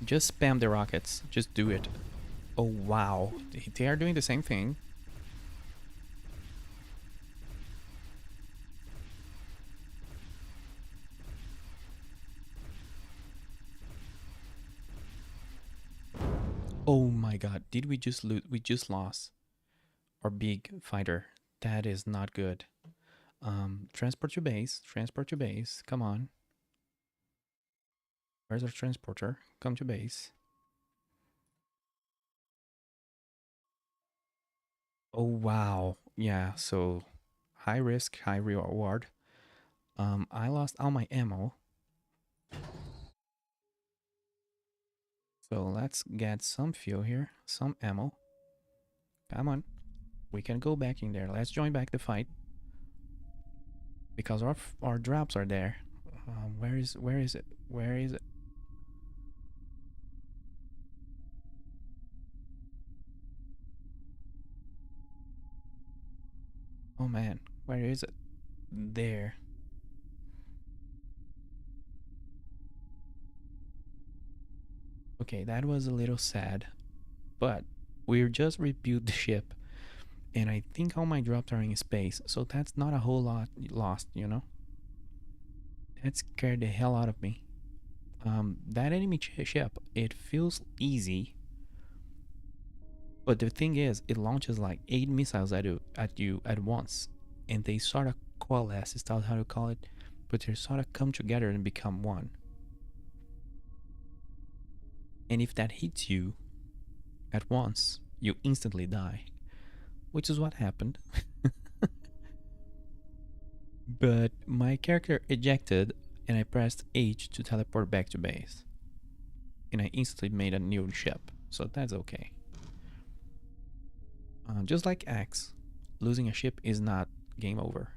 Just spam the rockets. Just do it. Oh, wow. They are doing the same thing. Oh my god. Did we just lose? We just lost our big fighter. That is not good. Transport to base. Transport to base. Come on. Where's our transporter? Come to base. Oh, wow. Yeah, so high risk, high reward. I lost all my ammo. So let's get some fuel here, some ammo. Come on. We can go back in there. Let's join back the fight. Because our drops are there. Where is it? Where is it? Oh man, where is it? There. Okay, that was a little sad. But we just rebuilt the ship. And I think all my drops are in space. So that's not a whole lot lost, That scared the hell out of me. That enemy ship, it feels easy. But the thing is, it launches like 8 missiles at you at once. And they sort of coalesce, is that how to call it? But they sort of come together and become one. And if that hits you at once, you instantly die, which is what happened. But my character ejected and I pressed H to teleport back to base. And I instantly made a new ship, so that's okay. Just like X, losing a ship is not game over.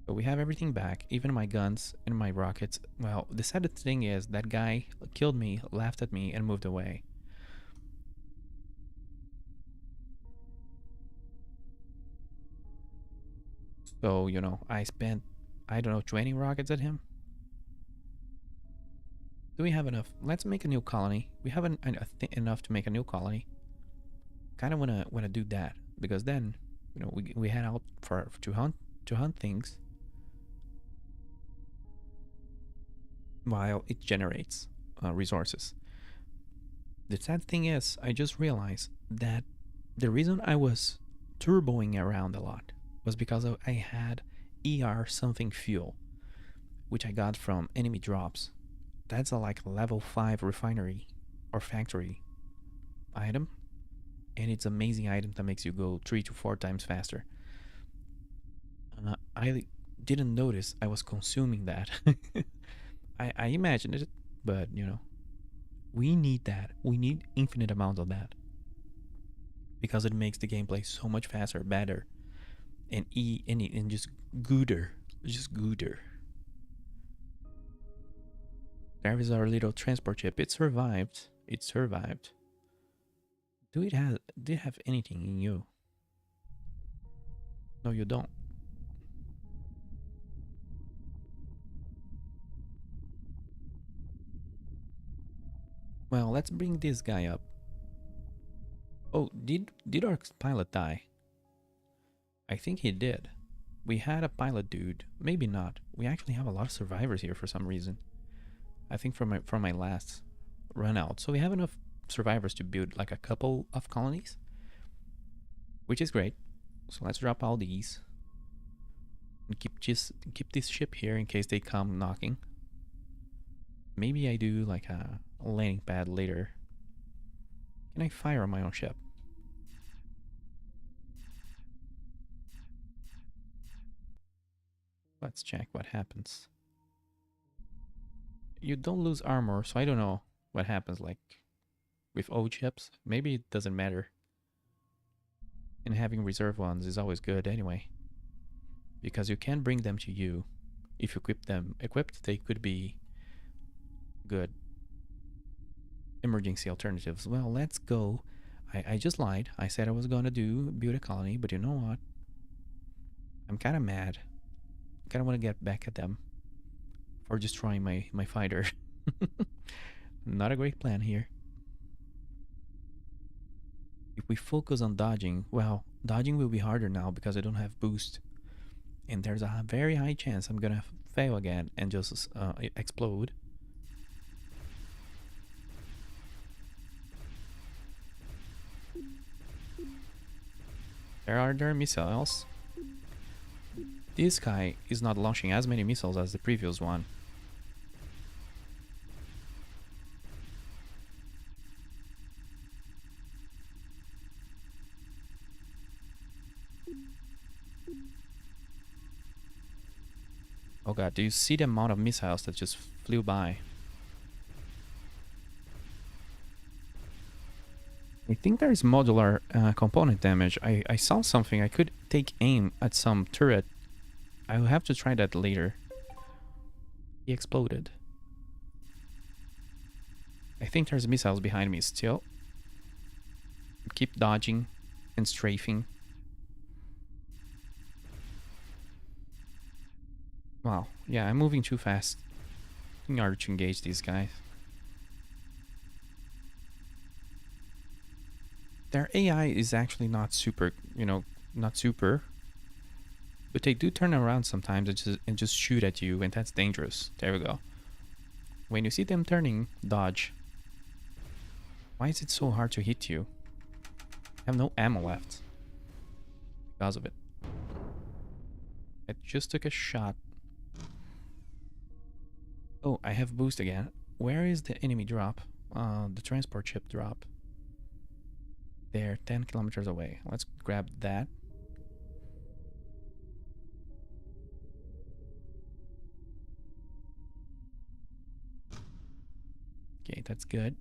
But we have everything back, even my guns and my rockets. Well, the sad thing is that guy killed me, laughed at me, and moved away. So, you know, I spent, I don't know, 20 rockets at him. Do we have enough? Let's make a new colony. We have enough to make a new colony. Kind of wanna do that because then, you know, we head out to hunt things while it generates resources. The sad thing is, I just realized that the reason I was turboing around a lot was because I had ER something fuel, which I got from enemy drops. That's a like level 5 refinery or factory item, and it's an amazing item that makes you go 3 to 4 times faster. I didn't notice I was consuming that. I imagined it, but you know, we need that. We need infinite amounts of that because it makes the gameplay so much faster, better, and just gooder, There is our little transport ship. It survived. It survived. Do you have anything in you? No, you don't. Well, let's bring this guy up. Oh, did our pilot die? I think he did. We had a pilot dude. Maybe not. We actually have a lot of survivors here for some reason. I think from my last run out. So we have enough survivors to build like a couple of colonies, which is great. So let's drop all these and keep this ship here in case they come knocking. Maybe I do like a landing pad later. Can I fire on my own ship? Let's check what happens. You don't lose armor, so I don't know what happens like with old ships. Maybe it doesn't matter. And having reserve ones is always good anyway, because you can bring them to you. If you equip them equipped, they could be good emergency alternatives. Well, let's go. I just lied. I said I was gonna build a colony, but you know what? I'm kind of mad. I kind of want to get back at them for destroying my fighter. Not a great plan here. If we focus on dodging, well, dodging will be harder now because I don't have boost. And there's a very high chance I'm gonna fail again and just explode. There are their missiles. This guy is not launching as many missiles as the previous one. Oh god, do you see the amount of missiles that just flew by? I think there is modular component damage. I saw something. I could take aim at some turret. I will have to try that later. He exploded. I think there's missiles behind me still. Keep dodging and strafing. Wow, yeah, I'm moving too fast in order to engage these guys. Their AI is actually not super, you know, not super. But they do turn around sometimes and just shoot at you, and that's dangerous. There we go. When you see them turning, dodge. Why is it so hard to hit you? I have no ammo left because of it. I just took a shot. Oh, I have boost again. where is the enemy drop? The transport ship drop. They're 10 kilometers away. Let's grab that. Okay, that's good.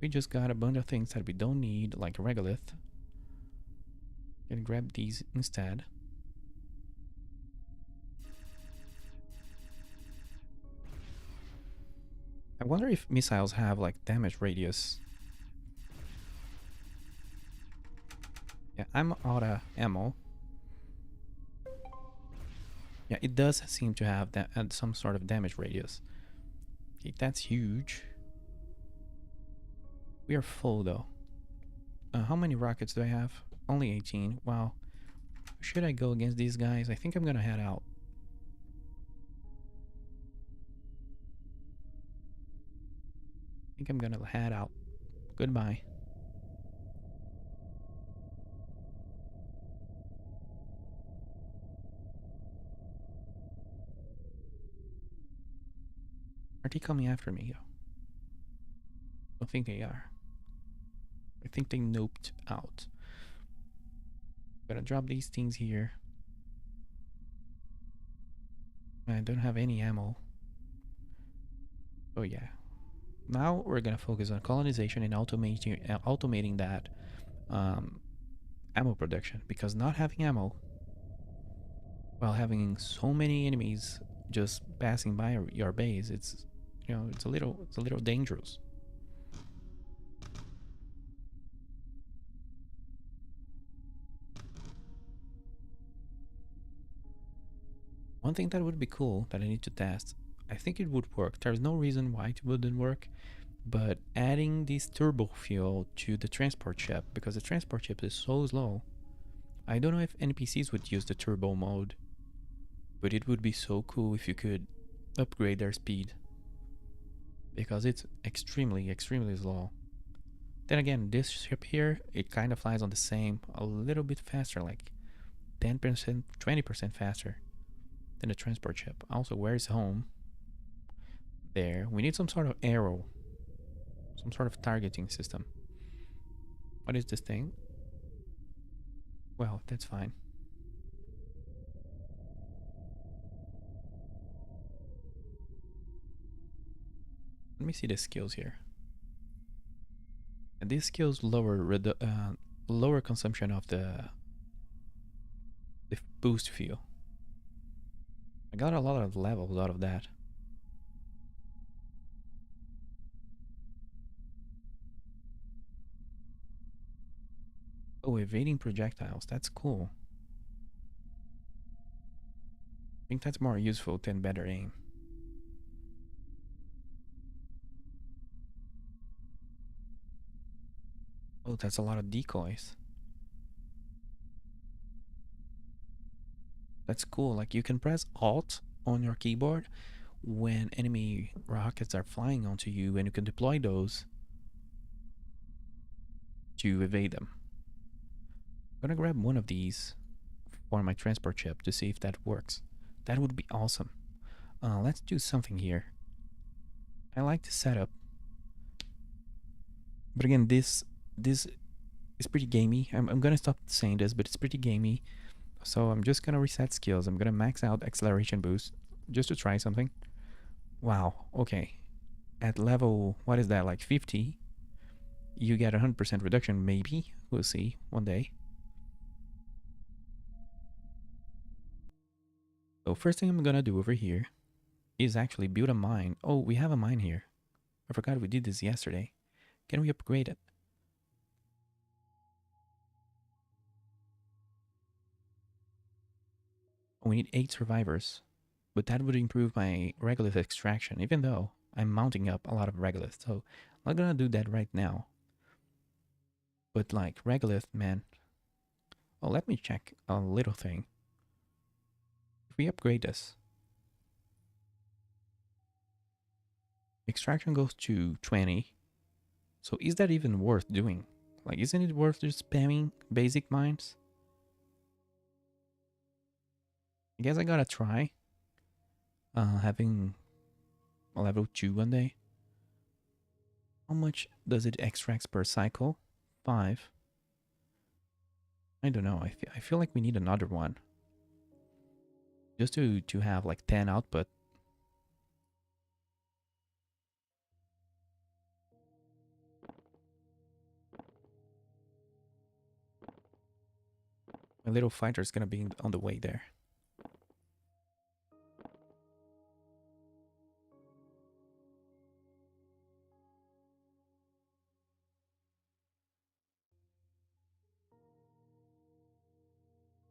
We just got a bunch of things that we don't need, like Regolith. Can grab these instead. I wonder if missiles have like damage radius. Yeah, I'm out of ammo. Yeah, it does seem to have that some sort of damage radius. Okay, that's huge. We are full though. How many rockets do I have? Only 18. Wow. Should I go against these guys? I think I'm gonna head out. I think I'm gonna head out. Goodbye. Are they coming after me? I don't think they are. I think they noped out. Gonna drop these things here. I don't have any ammo. Oh yeah. Now we're gonna focus on colonization and automating that ammo production, because not having ammo while having so many enemies just passing by your base, it's it's a little dangerous. One thing that would be cool that I need to test, I think it would work. There's no reason why it wouldn't work, but adding this turbo fuel to the transport ship, because the transport ship is so slow. I don't know if NPCs would use the turbo mode, but it would be so cool if you could upgrade their speed, because it's extremely slow. Then again, this ship here, it kind of flies on the same, a little bit faster, like 10%, 20% faster than the transport ship. Also, where's home? There. We need some sort of arrow, some sort of targeting system. What is this thing? Well, that's fine. Let me see the skills here. And these skills lower consumption of the boost fuel. I got a lot of levels out of that. Oh, evading projectiles. That's cool. I think that's more useful than better aim. Oh, that's a lot of decoys. That's cool. Like you can press Alt on your keyboard when enemy rockets are flying onto you, and you can deploy those to evade them. I'm gonna grab one of these for my transport ship to see if that works. That would be awesome. Let's do something here. I like the setup, but again, this is pretty gamey. I'm gonna stop saying this, but it's pretty gamey. So I'm just gonna reset skills. I'm gonna max out acceleration boost just to try something. Wow. Okay. At level, what is that, like 50? You get 100% reduction, maybe. We'll see one day. So first thing I'm gonna do over here is actually build a mine. Oh, we have a mine here. I forgot we did this yesterday. Can we upgrade it? Oh, we need 8 survivors. But that would improve my regolith extraction, even though I'm mounting up a lot of regolith. So I'm not gonna do that right now. But like regolith, man. Oh, let me check a little thing. If we upgrade this, extraction goes to 20. So is that even worth doing? Like, isn't it worth just spamming basic mines? I guess I gotta try having a level 2 one day. How much does it extract per cycle? 5. I don't know. I feel like we need another one. Just to have like 10 output. My little fighter is gonna be on the way there.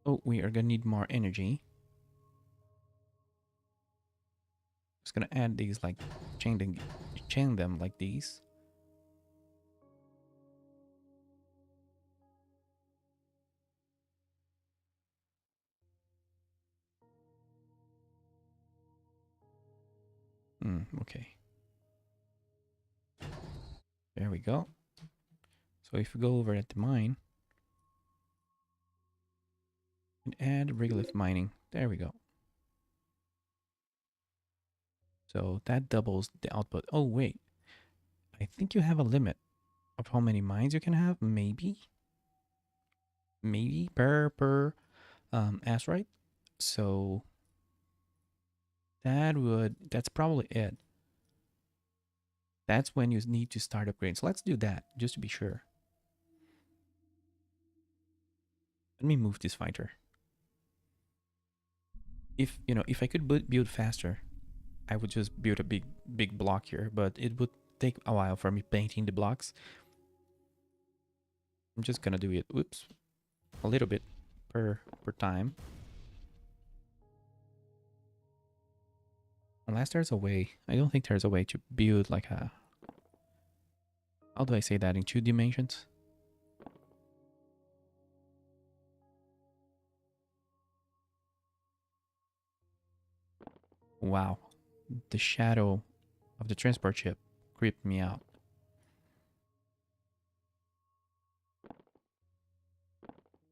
Oh, we are gonna need more energy. Just gonna add these, like chain them like these. Okay. There we go. So if we go over at the mine and add Regolith Mining, there we go. So that doubles the output. Oh wait, I think you have a limit of how many mines you can have. Maybe per asteroid. So that's probably it. That's when you need to start upgrading. So let's do that just to be sure. Let me move this fighter. If if I could build faster, I would just build a big block here, but it would take a while for me painting the blocks. I'm just gonna do it, whoops, a little bit per time. Unless there's a way. I don't think there's a way to build like a... How do I say that in 2 dimensions? Wow. The shadow of the transport ship creeped me out.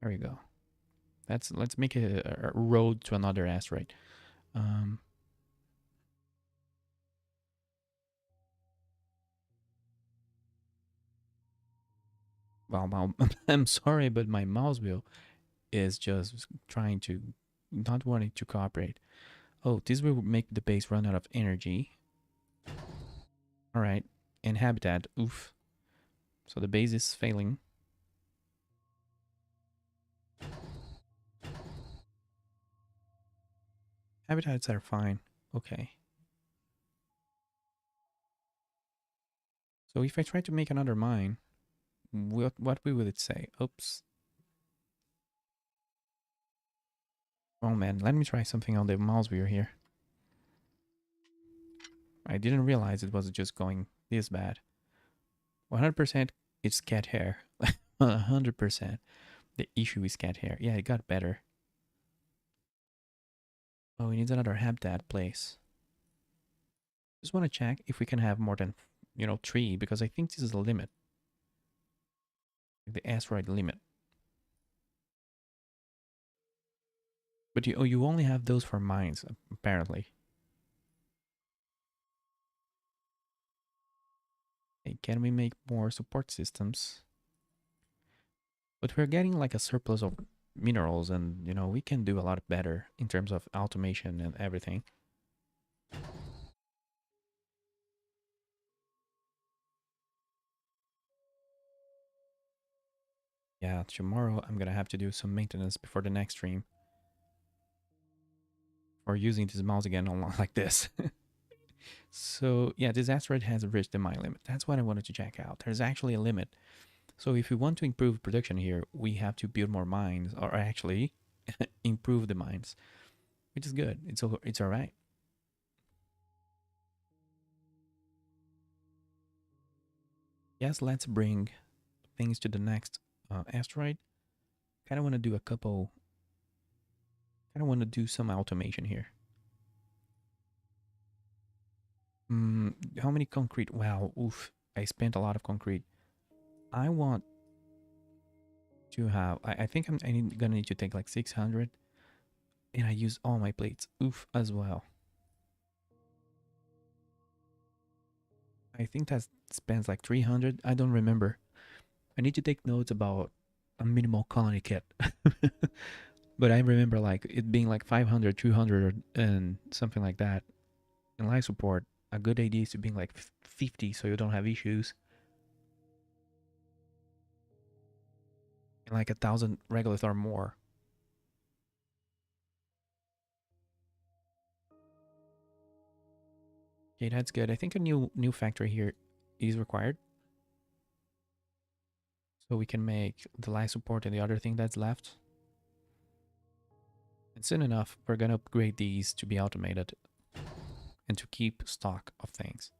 There we go. Let's make a road to another asteroid. Well, I'm sorry, but my mouse wheel is just trying to, not wanting to cooperate. Oh, this will make the base run out of energy. All right, and habitat. Oof. So the base is failing. Habitats are fine. Okay. So if I try to make another mine, what will it say? Oops. Oh man, let me try something on the mouse wheel here. I didn't realize it was just going this bad. 100% it's cat hair. 100%. The issue is cat hair. Yeah, it got better. Oh, we need another habitat place. Just want to check if we can have more than, 3, because I think this is the limit. The asteroid limit. But you only have those for mines, apparently. Hey, can we make more support systems? But we're getting like a surplus of minerals, and we can do a lot better in terms of automation and everything. Yeah, tomorrow I'm gonna have to do some maintenance before the next stream. Or using this mouse again like this. So yeah, this asteroid has reached the mine limit. That's what I wanted to check out. There's actually a limit. So if we want to improve production here, we have to build more mines, or actually improve the mines, which is good. It's all right. Yes, let's bring things to the next asteroid. Kind of want to do a couple. Kind of want to do some automation here. How many concrete? Wow, oof. I spent a lot of concrete. I want to have... I think I'm gonna need to take like 600. And I use all my plates. Oof, as well. I think that spends like 300. I don't remember. I need to take notes about a minimal colony kit. But I remember like it being like 500, 200, and something like that. In life support, a good idea is to being like 50 so you don't have issues. And like 1,000 regolith or more. Okay, that's good. I think a new factory here is required. So we can make the life support and the other thing that's left. And soon enough, we're gonna upgrade these to be automated and to keep stock of things.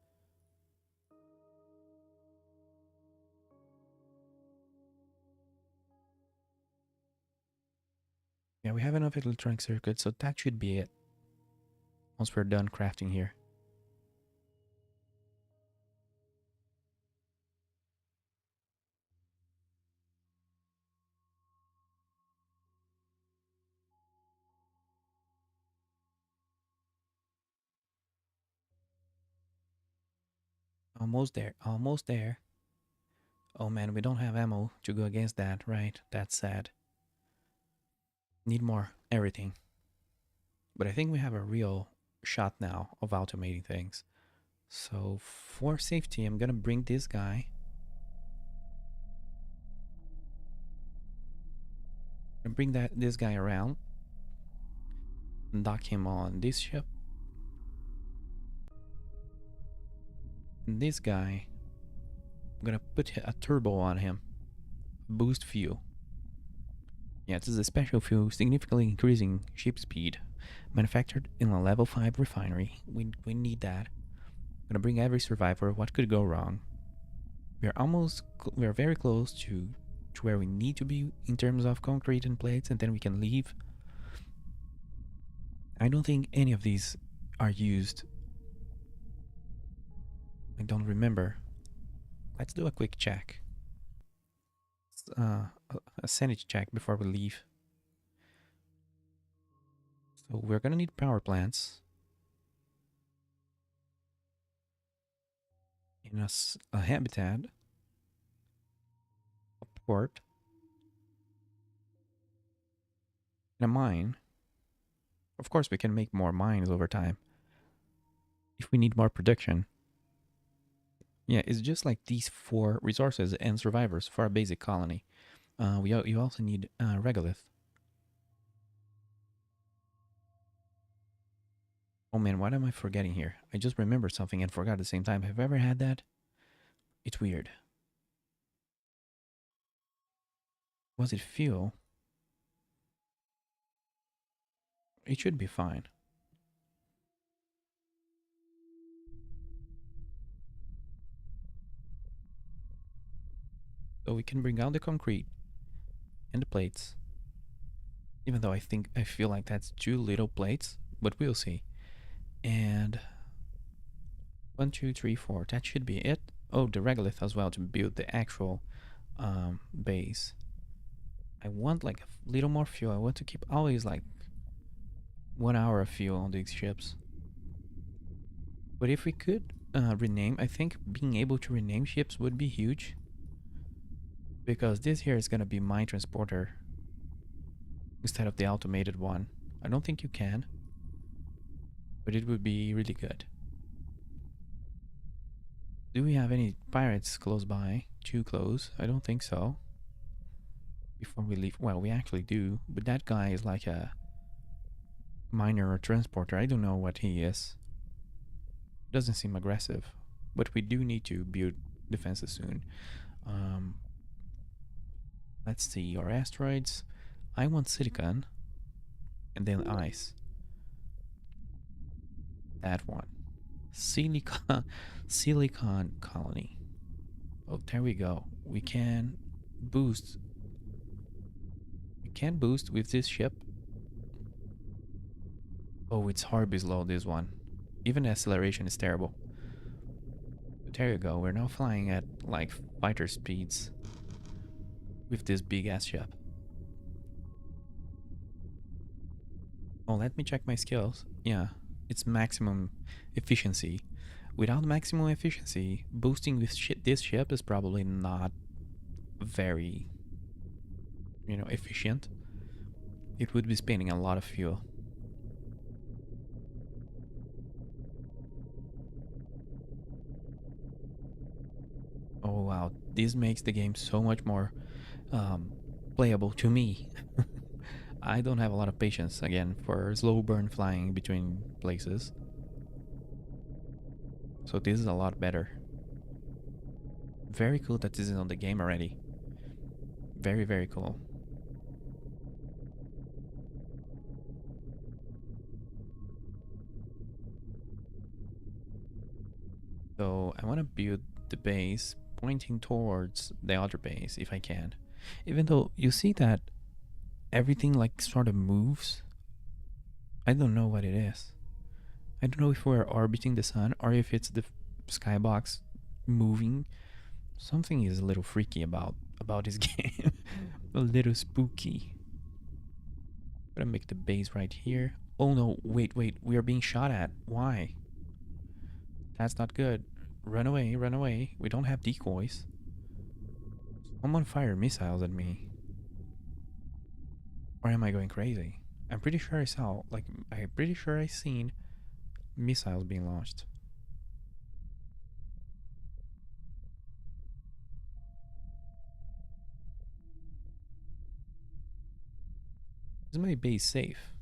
Yeah, we have enough electronic circuits, so that should be it. Once we're done crafting here. Almost there, almost there. Oh man, we don't have ammo to go against that, right? That's sad. Need more everything. But I think we have a real shot now of automating things. So for safety, I'm gonna bring this guy. I'm gonna bring this guy around and dock him on this ship. And this guy, I'm gonna put a turbo on him. Boost fuel. Yeah, this is a special fuel, significantly increasing ship speed. Manufactured in a level 5 refinery. We need that. I'm gonna bring every survivor. What could go wrong? We are very close to where we need to be in terms of concrete and plates, and then we can leave. I don't think any of these are used. I don't remember. Let's do a quick check. A sanity check before we leave. So we're gonna need power plants in a habitat, a port, and a mine. Of course, we can make more mines over time if we need more production. Yeah, it's just like these 4 resources and survivors for a basic colony. You also need regolith. Oh man, what am I forgetting here? I just remembered something and forgot at the same time. Have you ever had that? It's weird. Was it fuel? It should be fine. So we can bring out the concrete and the plates. Even though I feel like that's too little plates, but we'll see. And 1, 2, 3, 4. That should be it. Oh, the regolith as well to build the actual base. I want like a little more fuel. I want to keep always like 1 hour of fuel on these ships. But if we could rename, I think being able to rename ships would be huge. Because this here is going to be my transporter instead of the automated one. I don't think you can, but it would be really good. Do we have any pirates close by? Too close? I don't think so. Before we leave, well, we actually do, but that guy is like a miner or transporter. I don't know what he is. Doesn't seem aggressive, but we do need to build defenses soon. Let's see, our asteroids. I want silicon and then ice. That one. Silicon colony. Oh, there we go. We can boost. We can boost with this ship. Oh, it's horribly slow, this one. Even the acceleration is terrible. But there you go. We're now flying at like fighter speeds with this big ass ship. Oh, let me check my skills. Yeah, it's maximum efficiency. Without maximum efficiency, boosting this ship is probably not very, efficient. It would be spending a lot of fuel. Oh wow, this makes the game so much more playable to me. I don't have a lot of patience, again, for slow burn flying between places. So this is a lot better. Very cool that this is on the game already. Very, very cool. So I want to build the base pointing towards the other base if I can. Even though you see that everything like sort of moves. I don't know what it is. I don't know if we're orbiting the sun or if it's the skybox moving. Something is a little freaky about this game. A little spooky. Gonna make the base right here. Oh no, wait, we are being shot at. Why? That's not good. Run away, run away. We don't have decoys. Someone fired missiles at me. Or am I going crazy? I'm pretty sure I'm pretty sure I seen missiles being launched. Is my base safe?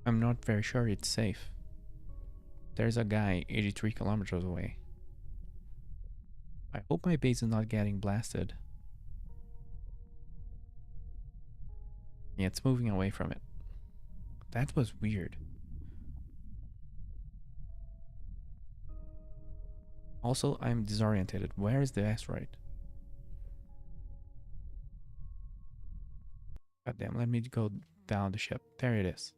I'm not very sure it's safe. There's a guy 83 kilometers away. I hope my base is not getting blasted. Yeah, it's moving away from it. That was weird. Also, I'm disoriented. Where is the asteroid? God damn, let me go down the ship. There it is.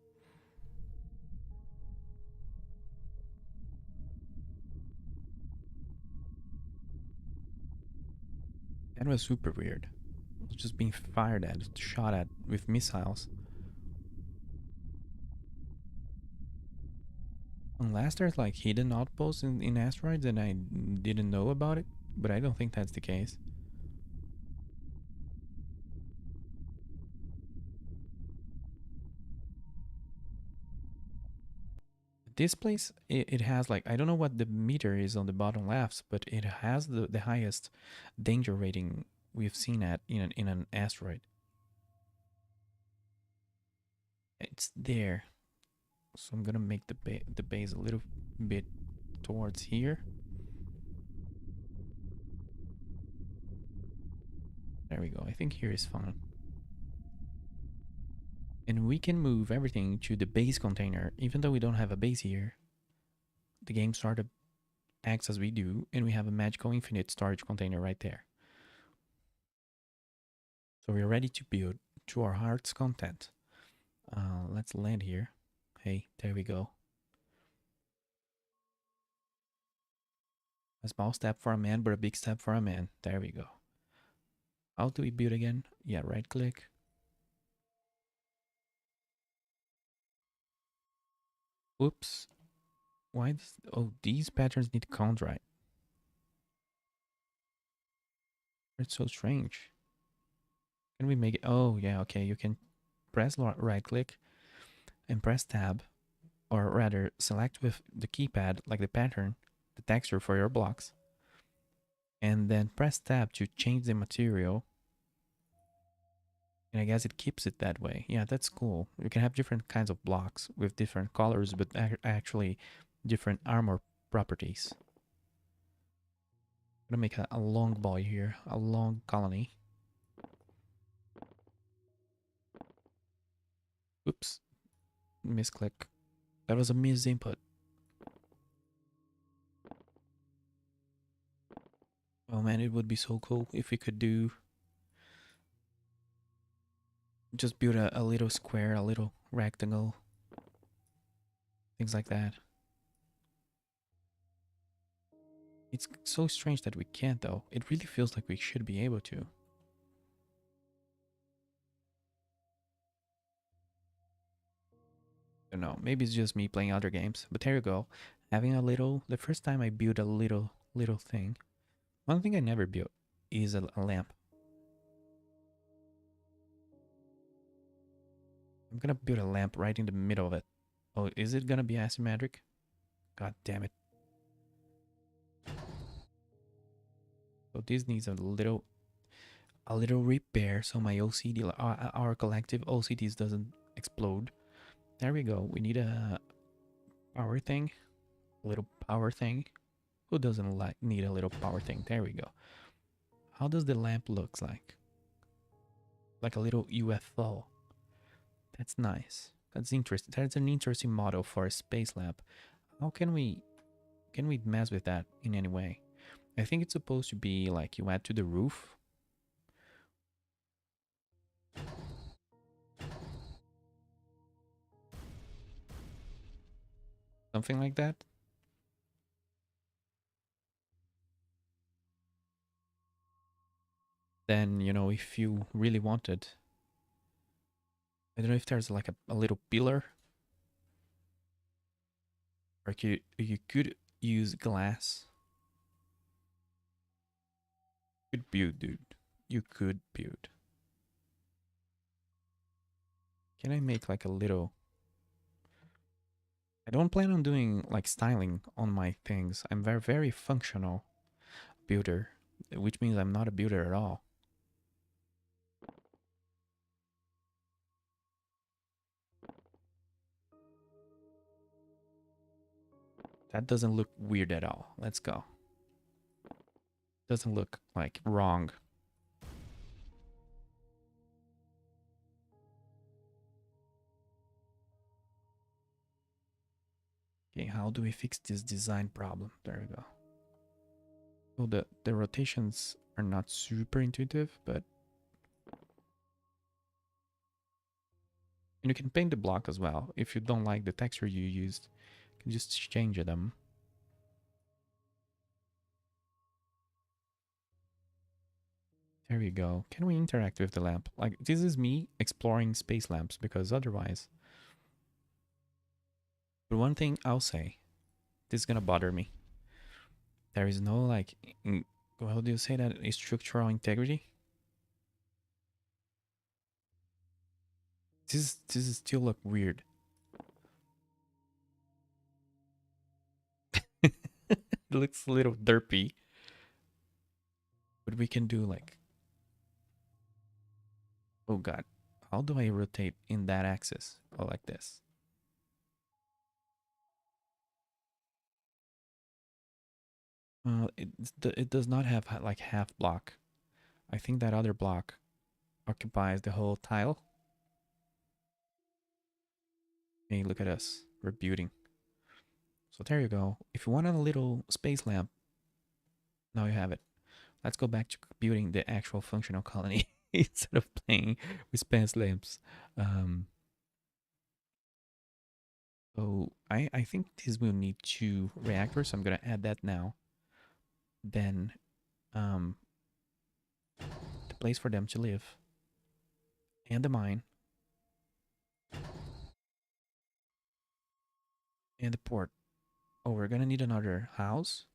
That was super weird. It was just being fired at, shot at with missiles. Unless there's like hidden outposts in asteroids and I didn't know about it, but I don't think that's the case. This place, it has like, I don't know what the meter is on the bottom left, but it has the highest danger rating we've seen at in an asteroid. It's there. So I'm gonna make the base a little bit towards here. There we go. I think here is fine. And we can move everything to the base container, even though we don't have a base here. The game sort of acts as we do, and we have a magical infinite storage container right there. So we're ready to build to our heart's content. Let's land here. Hey, there we go. A small step for a man, but a big step for a man. There we go. How do we build again? Yeah, right click. Whoops. Why does... Oh, these patterns need Chondrite. It's so strange. Can we make it... Oh, yeah, okay. You can press right click and press tab. Or rather, select with the keypad, like the pattern, the texture for your blocks. And then press tab to change the material. And I guess it keeps it that way. Yeah, that's cool. You can have different kinds of blocks with different colors, but actually different armor properties. I'm gonna make a long ball here, a long colony. Oops, misclick. That was a misinput. Oh man, it would be so cool if we could do... Just build a little square, a little rectangle. Things like that. It's so strange that we can't though. It really feels like we should be able to. I don't know. Maybe it's just me playing other games. But there you go. Having a little. The first time I built a little thing. One thing I never built is a lamp. I'm gonna build a lamp right in the middle of it. Oh, is it gonna be asymmetric? God damn it. So this needs a little repair so my OCD, our collective OCDs doesn't explode. There we go. We need a power thing. A little power thing. Who doesn't like need a little power thing? There we go. How does the lamp looks like? Like a little UFO. That's nice. That's interesting. That's an interesting model for a space lamp. How can we mess with that in any way? I think it's supposed to be like you add to the roof. Something like that. Then, you know, if you really wanted, I don't know if there's like a little pillar. Or you could use glass. You could build, dude. You could build. Can I make like a little... I don't plan on doing like styling on my things. I'm very functional builder, which means I'm not a builder at all. That doesn't look weird at all. Let's go. Doesn't look like wrong. Okay, how do we fix this design problem? There we go. Well, the rotations are not super intuitive, but... And you can paint the block as well. If you don't like the texture you used, you can just change them. There we go. Can we interact with the lamp? Like, this is me exploring space lamps, because otherwise... But one thing I'll say, this is gonna bother me. There is no, like, how do you say that? Structural integrity? This is still look weird. It looks a little derpy. But we can do like... Oh god. How do I rotate in that axis? Oh, like this. It does not have like half block. I think that other block occupies the whole tile. Hey, look at us. We're building. So there you go. If you want a little space lamp, now you have it. Let's go back to building the actual functional colony instead of playing with space lamps. So I think this will need 2 reactors. So I'm gonna add that now. Then the place for them to live. And the mine. And the port. Oh, we're gonna need another house.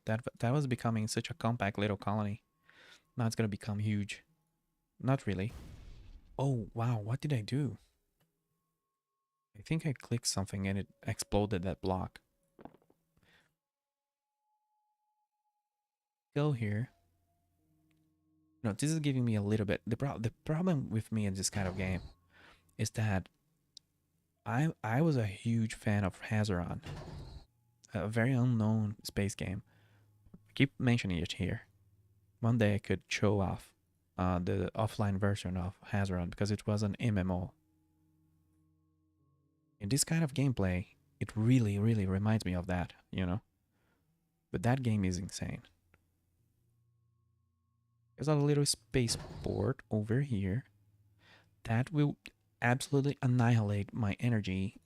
That was becoming such a compact little colony. Now it's gonna become huge. Not really. Oh, wow, what did I do? I think I clicked something and it exploded that block. Go here. No, this is giving me a little bit... The problem with me in this kind of game is that I was a huge fan of Hazoran, a very unknown space game. I keep mentioning it here. One day I could show off the offline version of Hazoran because it was an MMO. In this kind of gameplay, it really reminds me of that, you know? But that game is insane. There's a little spaceport over here that will absolutely annihilate my energy.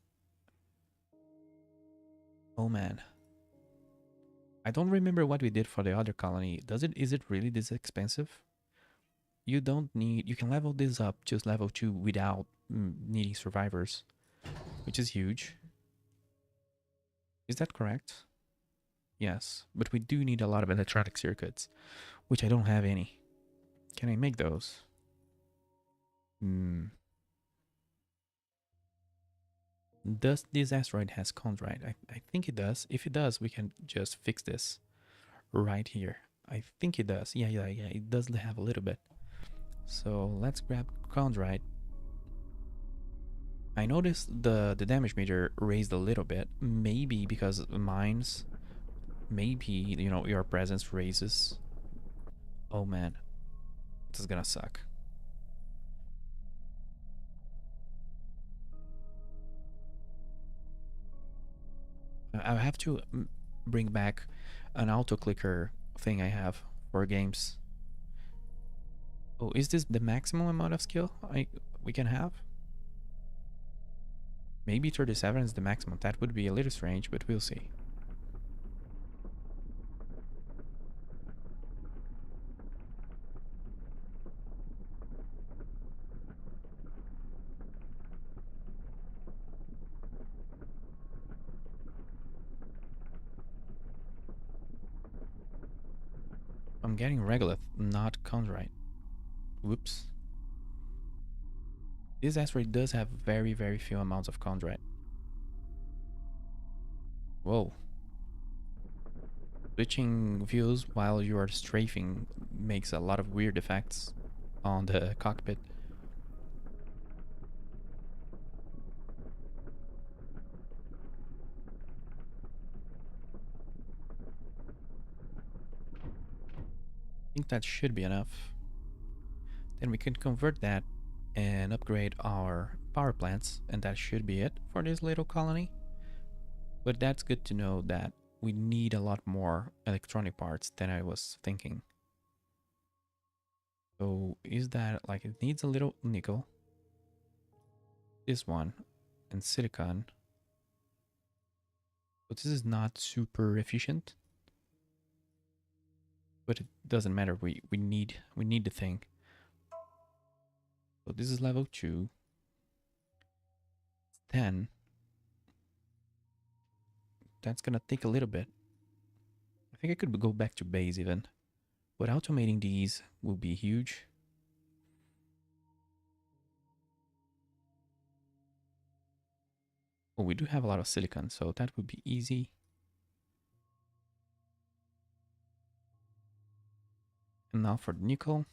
Oh man. I don't remember what we did for the other colony. Is it really this expensive? You don't need, you can level this up just level 2 without needing survivors, which is huge. Is that correct? Yes, but we do need a lot of electronic circuits, which I don't have any. Can I make those? Hmm. Does this asteroid has chondrite? I think it does. If it does, we can just fix this right here. I think it does. Yeah, it does have a little bit. So let's grab chondrite. I noticed the damage meter raised a little bit. Maybe because mines. Maybe, you know, your presence raises. Oh man, this is gonna suck. I have to bring back an auto clicker thing I have for games. Oh, is this the maximum amount of skill we can have? Maybe 37 is the maximum. That would be a little strange, but we'll see. I'm getting Regolith, not Chondrite. Whoops. This asteroid does have very few amounts of Chondrite. Whoa. Switching views while you are strafing makes a lot of weird effects on the cockpit. I think that should be enough. Then we can convert that and upgrade our power plants, and that should be it for this little colony. But that's good to know that we need a lot more electronic parts than I was thinking. So is that like it needs a little nickel, this one, and silicon. But this is not super efficient. But it doesn't matter. We need the thing. So this is level 2. 10. That's gonna take a little bit. I think I could go back to base even. But automating these will be huge. Oh, we do have a lot of silicon, so that would be easy. And now for the nickel.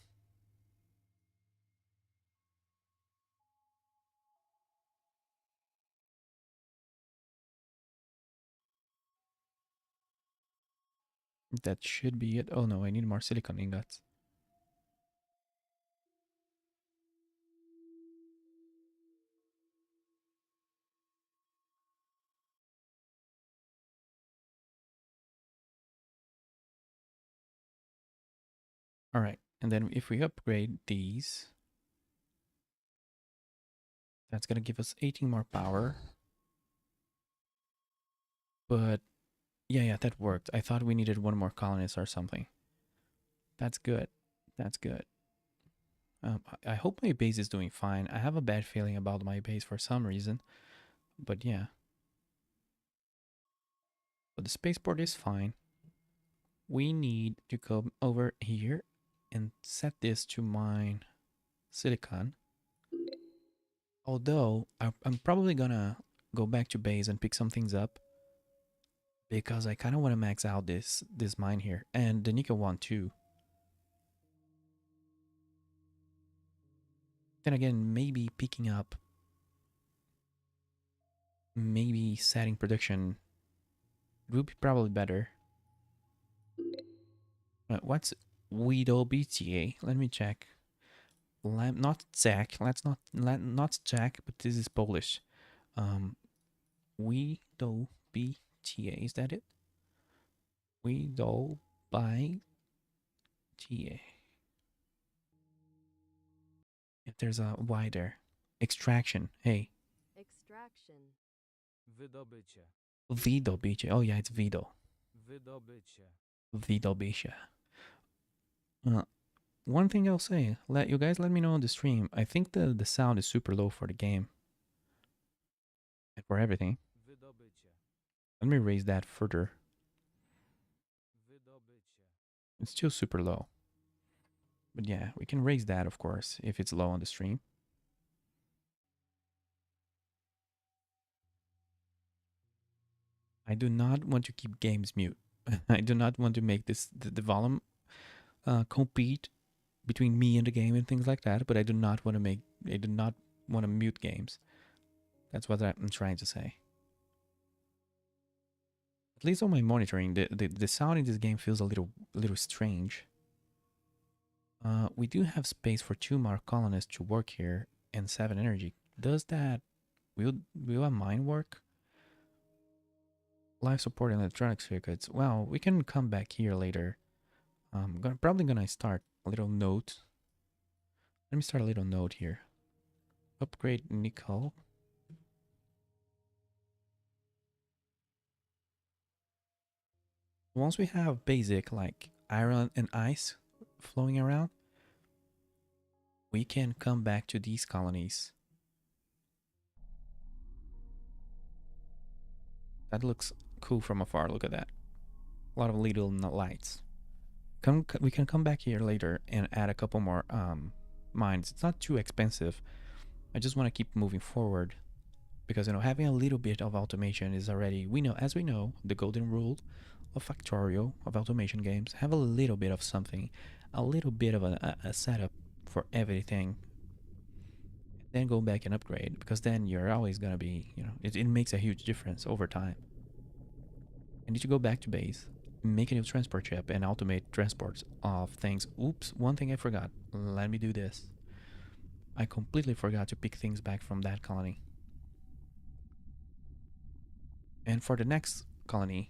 That should be it. Oh no, I need more silicon ingots. All right, and then if we upgrade these, that's gonna give us 18 more power. But yeah, that worked. I thought we needed one more colonist or something. That's good. That's good. I hope my base is doing fine. I have a bad feeling about my base for some reason, but yeah. But the spaceport is fine. We need to come over here and set this to mine silicon. Although I'm probably gonna go back to base and pick some things up because I kind of want to max out this mine here and the nickel one too. Then again, maybe picking up, maybe setting production would be probably better. What's Widow BTA? Let me check. Not Jack. Not Jack, but this is Polish. Widow BTA. Is that it? Widow by TA. If there's a Y there. Extraction. Hey. Extraction. Wydobycie. Wydobycie. Oh yeah, it's Wido. Wydobycie. Wydobycie. Uh, one thing I'll say, let you guys let me know on the stream. I think the sound is super low for the game and for everything. Wydobycie. Let me raise that further. Wydobycie. It's still super low. But yeah, we can raise that, of course, if it's low on the stream. I do not want to keep games mute. I do not want to make the volume compete between me and the game and things like that. But I do not want to make. I do not want to mute games. That's what I'm trying to say. At least on my monitoring, the sound in this game feels a little strange. We do have space for 2 more colonists to work here and 7 energy. Does that will a mine work? Life support and electronic circuits. Well, we can come back here later. Probably gonna start a little note. Let me start a little note here. Upgrade nickel. Once we have basic like iron and ice flowing around, we can come back to these colonies. That looks cool from afar. Look at that. A lot of little lights. We can come back here later and add a couple more mines. It's not too expensive. I just want to keep moving forward because having a little bit of automation is already as we know the golden rule of Factorio of automation games. Have a little bit of something, a little bit of a setup for everything. Then go back and upgrade because then you're always gonna be it makes a huge difference over time. I need to go back to base, make a new transport ship, and automate transports of things. Oops, one thing I forgot. Let me do this. I completely forgot to pick things back from that colony. And for the next colony,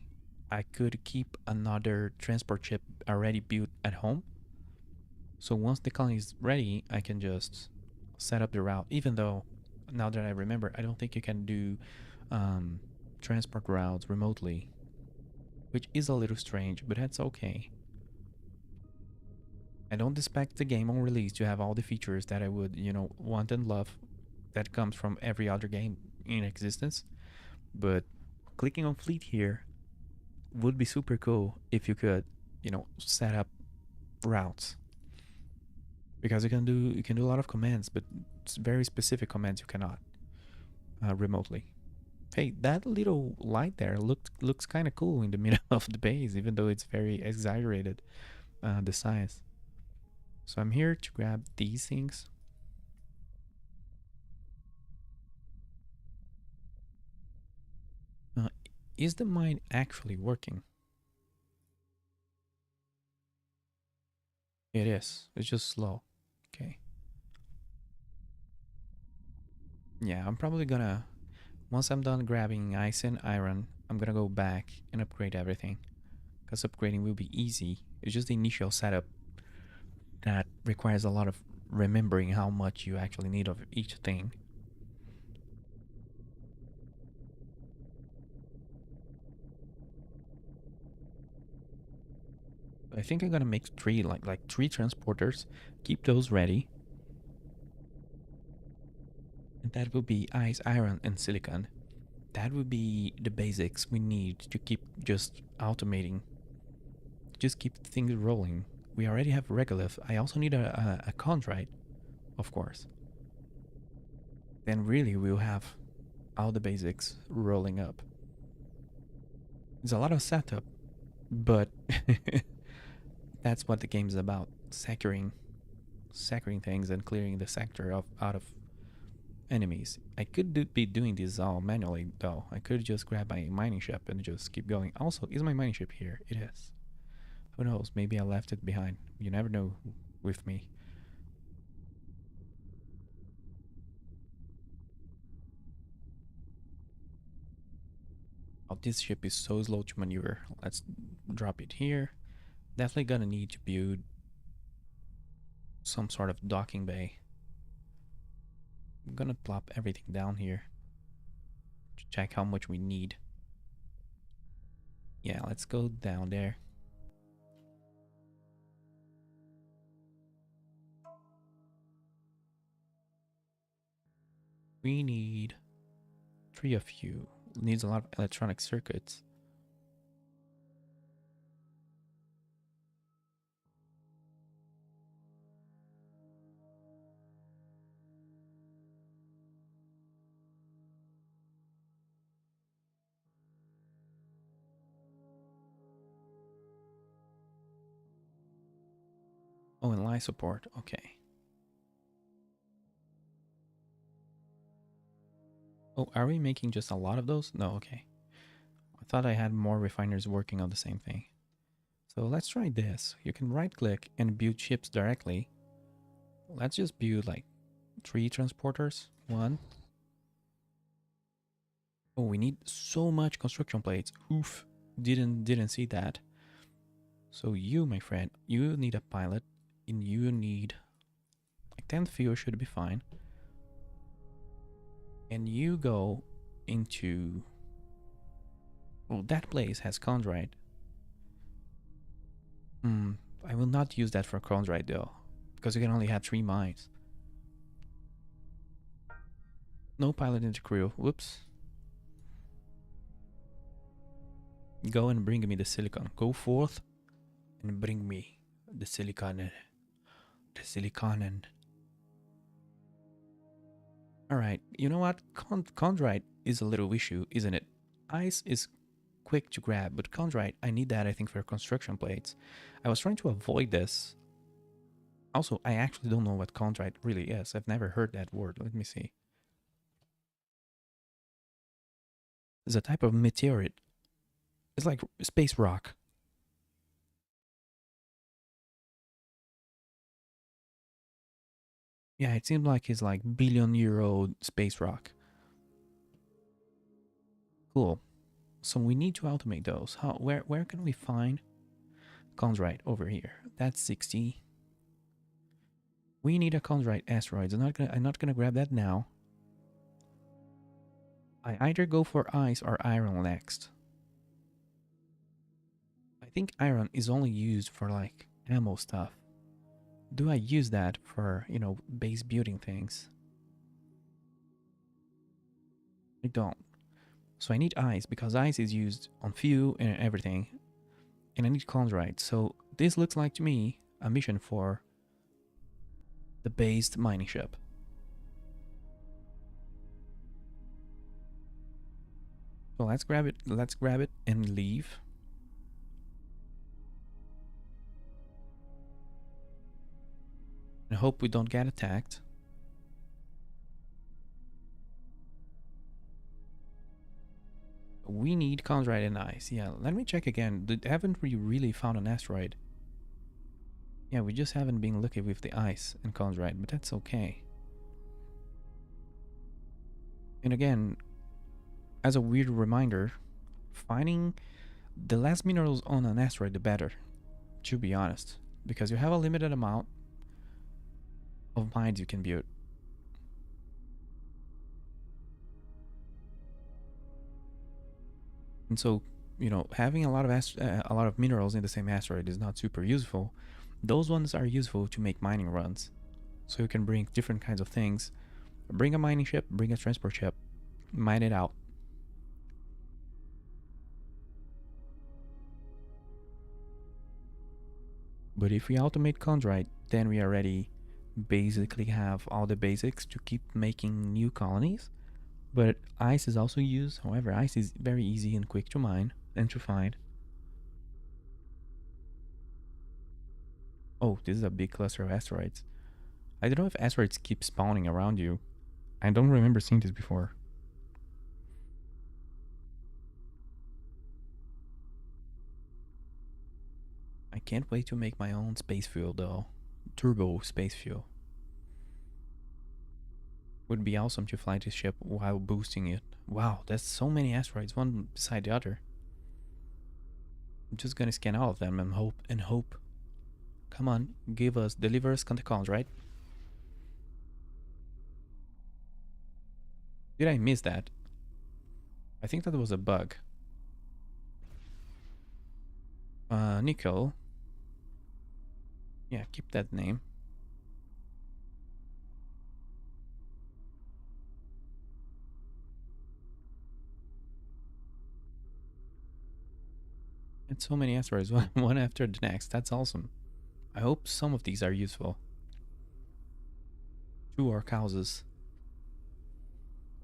I could keep another transport ship already built at home. So once the colony is ready, I can just set up the route. Even though, now that I remember, I don't think you can do transport routes remotely, which is a little strange, but that's okay. I don't expect the game on release to have all the features that I would, want and love that comes from every other game in existence. But clicking on fleet here would be super cool if you could, set up routes. Because you can do a lot of commands, but it's very specific commands you cannot remotely. Hey, that little light there looks kind of cool in the middle of the base, even though it's very exaggerated, the size. So I'm here to grab these things. Is the mine actually working? It is. It's just slow. Okay. Yeah, I'm probably gonna, once I'm done grabbing ice and iron, I'm gonna go back and upgrade everything. Because upgrading will be easy. It's just the initial setup that requires a lot of remembering how much you actually need of each thing. I think I'm gonna make 3 like 3 transporters, keep those ready. And that will be ice, iron, and silicon. That would be the basics we need to keep just automating. Just keep things rolling. We already have Regolith. I also need a Chondrite, of course. Then really we'll have all the basics rolling up. There's a lot of setup, but that's what the game is about. Securing things and clearing the sector out of enemies. I could be doing this all manually though. I could just grab my mining ship and just keep going. Also, is my mining ship here? It is. Who knows? Maybe I left it behind. You never know with me. Oh, this ship is so slow to maneuver. Let's drop it here. Definitely gonna need to build some sort of docking bay. I'm gonna plop everything down here to check how much we need. Yeah, let's go down there. We need 3 of you. Needs a lot of electronic circuits. Oh, and life support. Okay. Oh, are we making just a lot of those? No, okay. I thought I had more refiners working on the same thing. So let's try this. You can right click and build ships directly. Let's just build like 3 transporters. 1. Oh, we need so much construction plates. Oof. Didn't see that. So you, my friend, you need a pilot and you need like 10 fuel should be fine. And you go into, well, that place has Chondrite. I will not use that for Chondrite though, because you can only have 3 mines. No pilot in the crew. Whoops. Go and bring me the silicon. Go forth and bring me the silicon. The silicon. Alright, you know what? Chondrite is a little issue, isn't it? Ice is quick to grab, but Chondrite, I need that, I think, for construction plates. I was trying to avoid this. Also, I actually don't know what Chondrite really is. I've never heard that word. Let me see. It's a type of meteorite. It's like space rock. Yeah, it seems like it's like billion-year-old space rock. Cool. So we need to automate those. How? Where can we find Chondrite? Over here. That's 60. We need a Chondrite asteroid. I'm not gonna grab that now. I either go for ice or iron next. I think iron is only used for like ammo stuff. Do I use that for, you know, base building things? I don't. So I need ice because ice is used on fuel and everything. And I need Chondrite. So this looks like to me a mission for the based mining ship. So let's grab it and leave. And hope we don't get attacked. We need Chondrite and ice. Yeah, let me check again. Haven't we really found an asteroid? Yeah, we just haven't been lucky with the ice and Chondrite, but that's okay. And again, as a weird reminder, finding the less minerals on an asteroid, the better, to be honest. Because you have a limited amount of mines you can build. And so, you know, having a lot of minerals in the same asteroid is not super useful. Those ones are useful to make mining runs. So you can bring different kinds of things. Bring a mining ship, bring a transport ship, mine it out. But if we automate Chondrite, then we already basically have all the basics to keep making new colonies. But ice is also used. However, ice is very easy and quick to mine and to find. Oh, this is a big cluster of asteroids. I don't know if asteroids keep spawning around you. I don't remember seeing this before. I can't wait to make my own space fuel though. Turbo space fuel. Would be awesome to fly this ship while boosting it. Wow, that's so many asteroids, one beside the other. I'm just gonna scan all of them and hope. Come on, deliver us Contacons, right? Did I miss that? I think that was a bug. Nickel. Yeah, keep that name. It's so many asteroids, one after the next. That's awesome. I hope some of these are useful to our causes.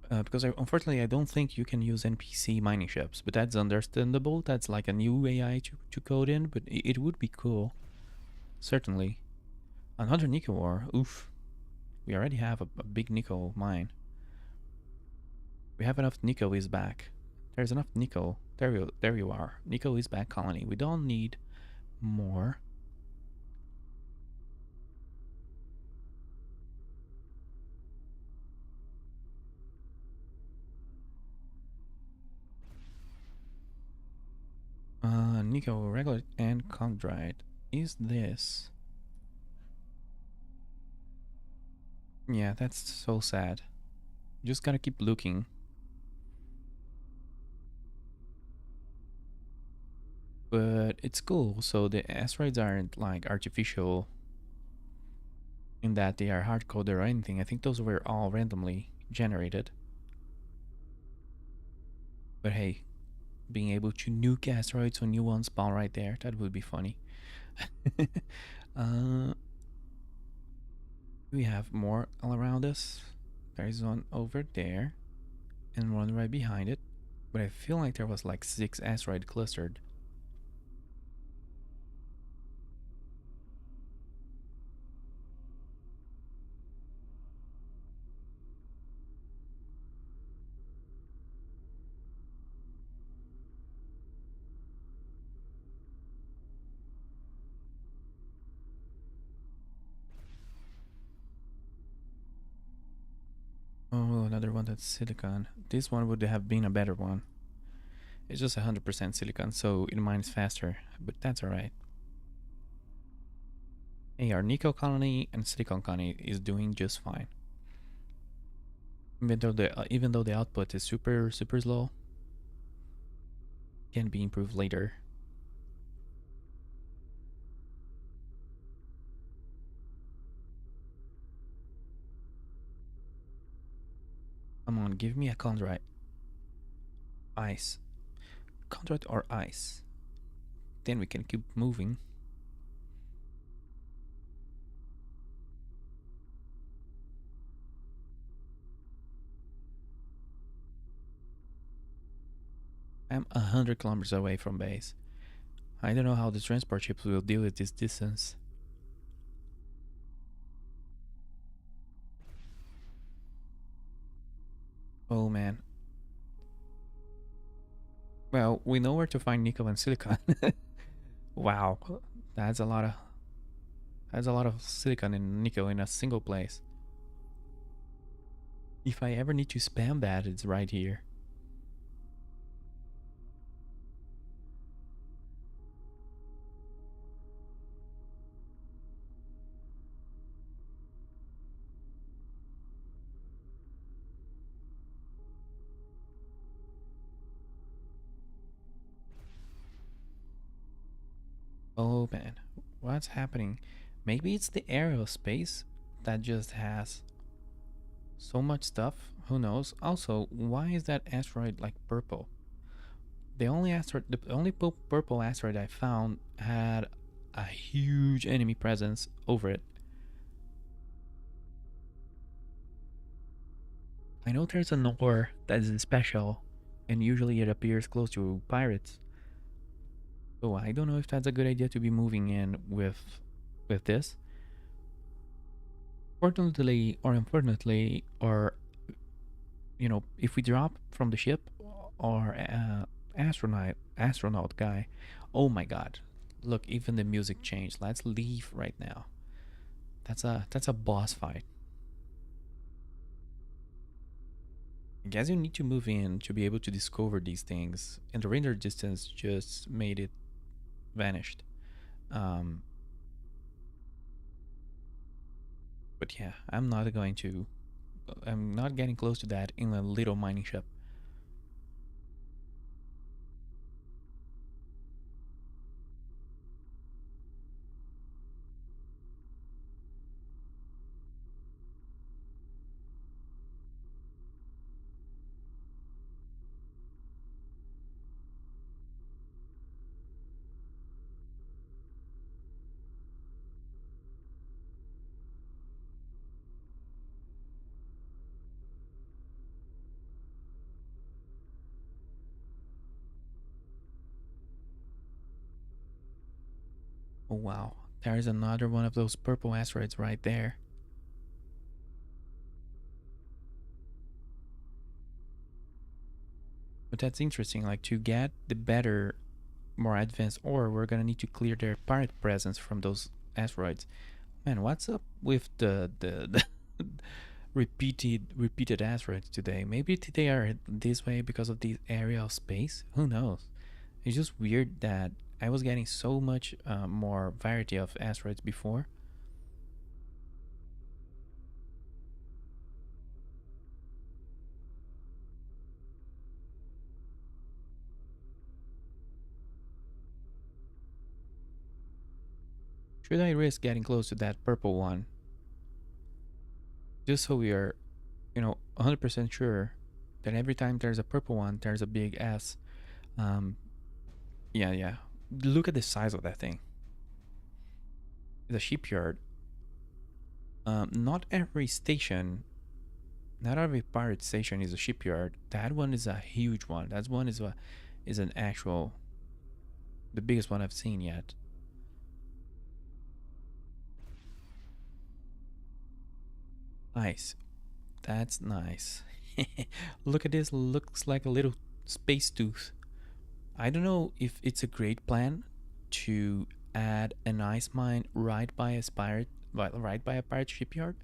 Because unfortunately, I don't think you can use NPC mining ships, but that's understandable. That's like a new AI to code in, but it would be cool. Certainly. Another nickel ore. Oof. We already have a big nickel mine. We have enough. Nickel is back. There's enough nickel. There you are. Nickel is back, colony. We don't need more. Nickel, Regolith, and Chondrite. Is this? Yeah, that's so sad. Just gotta keep looking. But it's cool, so the asteroids aren't like artificial in that they are hard-coded or anything. I think those were all randomly generated. But hey, being able to nuke asteroids when new ones spawn right there, that would be funny. uh, we have more all around us. There's one over there and one right behind it. But I feel like there was like 6 asteroid clustered. Oh, another one that's silicon. This one would have been a better one. It's just 100% silicon, so it mines faster, but that's alright. Hey, our nickel colony and silicon colony is doing just fine. Even though the output is super slow, can be improved later. Come on, give me a Chondrite. Ice. Chondrite or ice. Then we can keep moving. I'm 100 kilometers away from base. I don't know how the transport ships will deal with this distance. Oh man. Well, we know where to find nickel and silicon. Wow, that's a lot of silicon and nickel in a single place. If I ever need to spam that, it's right here. Oh man, what's happening? Maybe it's the aerospace that just has so much stuff. Who knows? Also, why is that asteroid like purple? The only purple asteroid I found had a huge enemy presence over it. I know there's an ore that is special, and usually it appears close to pirates. So I don't know if that's a good idea to be moving in with this. Fortunately or unfortunately, or you know, if we drop from the ship or astronaut guy, oh my god. Look, even the music changed. Let's leave right now. That's a boss fight. I guess you need to move in to be able to discover these things, and the render distance just made it vanished. Um, but yeah, I'm not getting close to that in a little mining ship. wow. There's another one of those purple asteroids right there. But that's interesting. Like, to get the better, more advanced ore, we're gonna need to clear their pirate presence from those asteroids. Man, what's up with the repeated asteroids today? Maybe they are this way because of the area of space. Who knows? It's just weird that I was getting so much more variety of asteroids before. Should I risk getting close to that purple one? Just so we are, 100% sure that every time there's a purple one, there's a big S. Um, yeah, yeah. Look at the size of that thing. It's a shipyard. Not every station, not every pirate station is a shipyard. That one is a huge one. That one is an actual, the biggest one I've seen yet. Nice. That's nice. Look at this. Looks like a little space tooth. I don't know if it's a great plan to add an ice mine right by a pirate shipyard.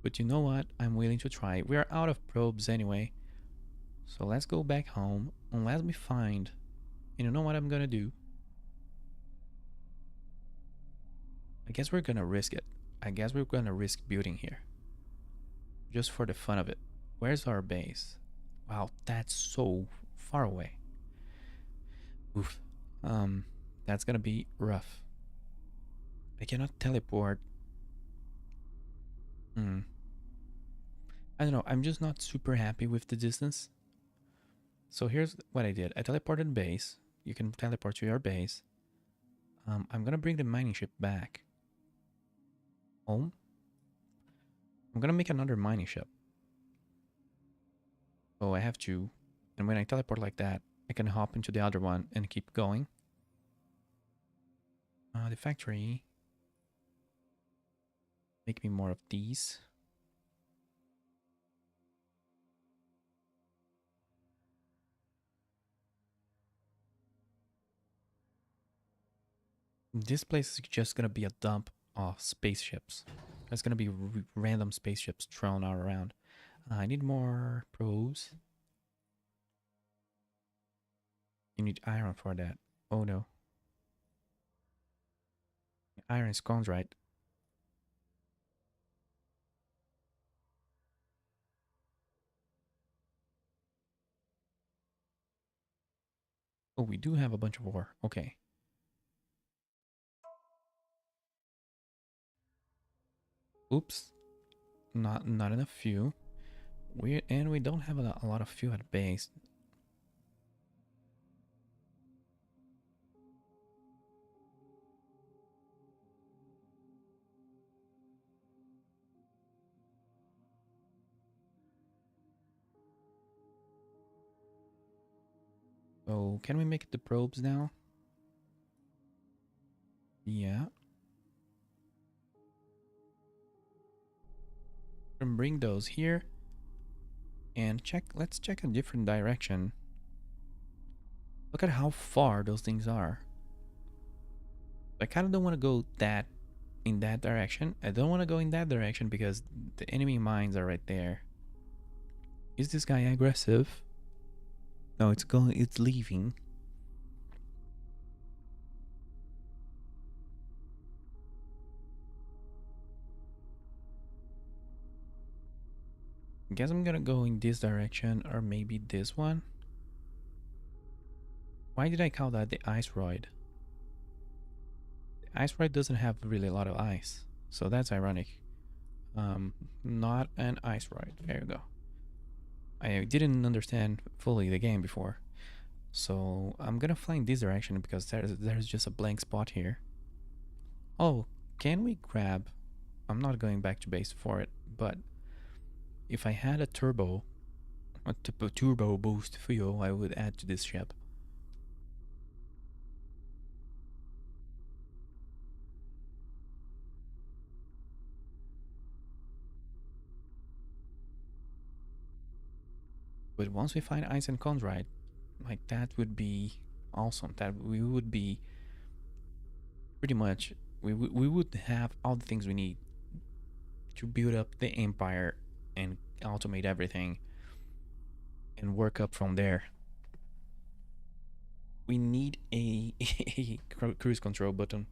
But you know what? I'm willing to try. We are out of probes anyway. So let's go back home and let me find. You know what I'm gonna do? I guess we're gonna risk it. I guess we're gonna risk building here. Just for the fun of it. Where's our base? Wow, that's so far away. Oof. That's gonna be rough. I cannot teleport. I don't know. I'm just not super happy with the distance. So here's what I did. I teleported base. You can teleport to your base. I'm gonna bring the mining ship back home. I'm gonna make another mining ship. So I have to, and when I teleport like that, I can hop into the other one and keep going. The factory. Make me more of these. This place is just gonna be a dump of spaceships. There's gonna be random spaceships thrown all around. I need more probes. You need iron for that. Oh no. Iron is chondrite. Oh, we do have a bunch of ore. Okay. Oops. Not enough fuel. We don't have a lot of fuel at base. So can we make the probes now? Yeah. And bring those here. And let's check a different direction. Look at how far those things are. I kind of don't want to go in that direction. I don't want to go in that direction because the enemy mines are right there. Is this guy aggressive? No, it's leaving. I guess I'm gonna go in this direction or maybe this one. Why did I call that the ice ride? The ice ride doesn't have really a lot of ice, so that's ironic. Not an ice ride. There you go. I didn't understand fully the game before, so I'm gonna fly in this direction because there's just a blank spot here. Oh, can we grab? I'm not going back to base for it, but if I had a turbo boost fuel, I would add to this ship. But once we find ice and chondrite, like that would be awesome. That we would be pretty much we would have all the things we need to build up the empire and automate everything and work up from there. We need a, a cruise control button.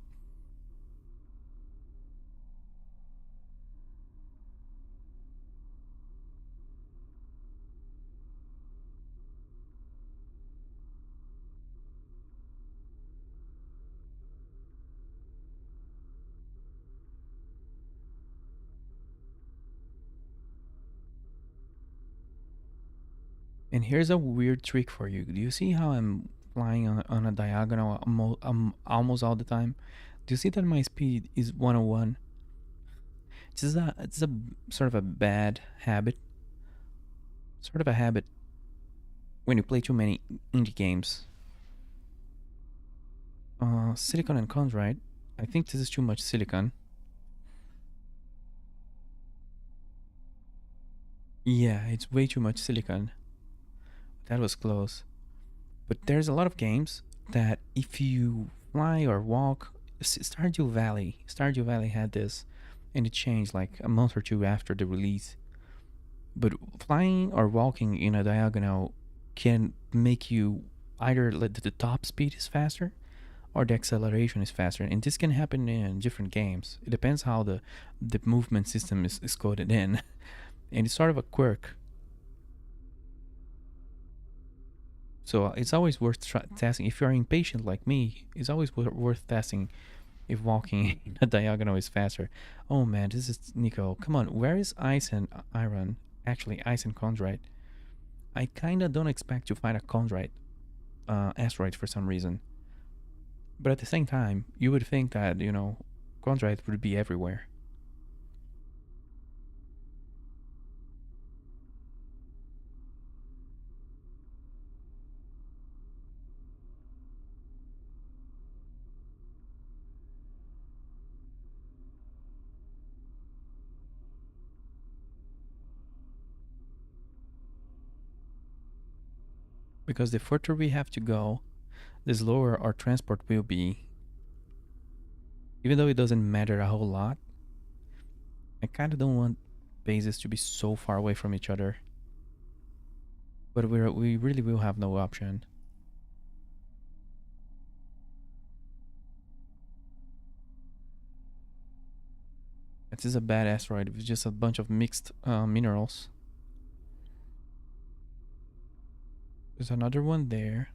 And here's a weird trick for you. Do you see how I'm flying on a diagonal almost all the time? Do you see that my speed is 101? It's a sort of a bad habit. Sort of a habit when you play too many indie games. Silicon and chondrite. I think this is too much silicon. Yeah, it's way too much silicon. That was close. But there's a lot of games that if you fly or walk, Stardew Valley had this, and it changed like a month or two after the release. But flying or walking in a diagonal can make you either the top speed is faster or the acceleration is faster, and this can happen in different games. It depends how the movement system is coded in, and it's sort of a quirk. So it's always worth testing. If you're impatient like me, it's always worth testing if walking in a diagonal is faster. Oh man, this is Nico. Come on, where is ice and iron? Actually, ice and chondrite. I kinda don't expect to find a chondrite asteroid for some reason. But at the same time, you would think that, chondrite would be everywhere. Because the further we have to go, the slower our transport will be. Even though it doesn't matter a whole lot, I kind of don't want bases to be so far away from each other. But we really will have no option. This is a bad asteroid with just a bunch of mixed minerals. There's another one there.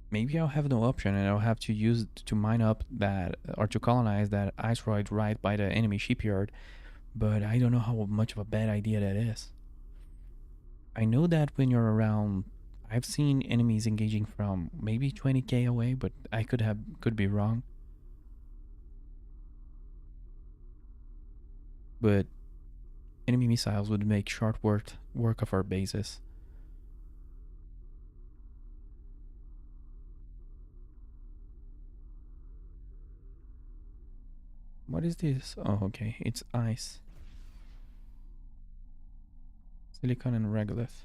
Maybe I'll have no option and I'll have to use to mine up that or to colonize that asteroid right by the enemy shipyard. But I don't know how much of a bad idea that is. I know that when you're around, I've seen enemies engaging from maybe 20k away, but I could be wrong. But enemy missiles would make short work of our bases. What is this? Oh, okay, it's ice. Silicon and regolith.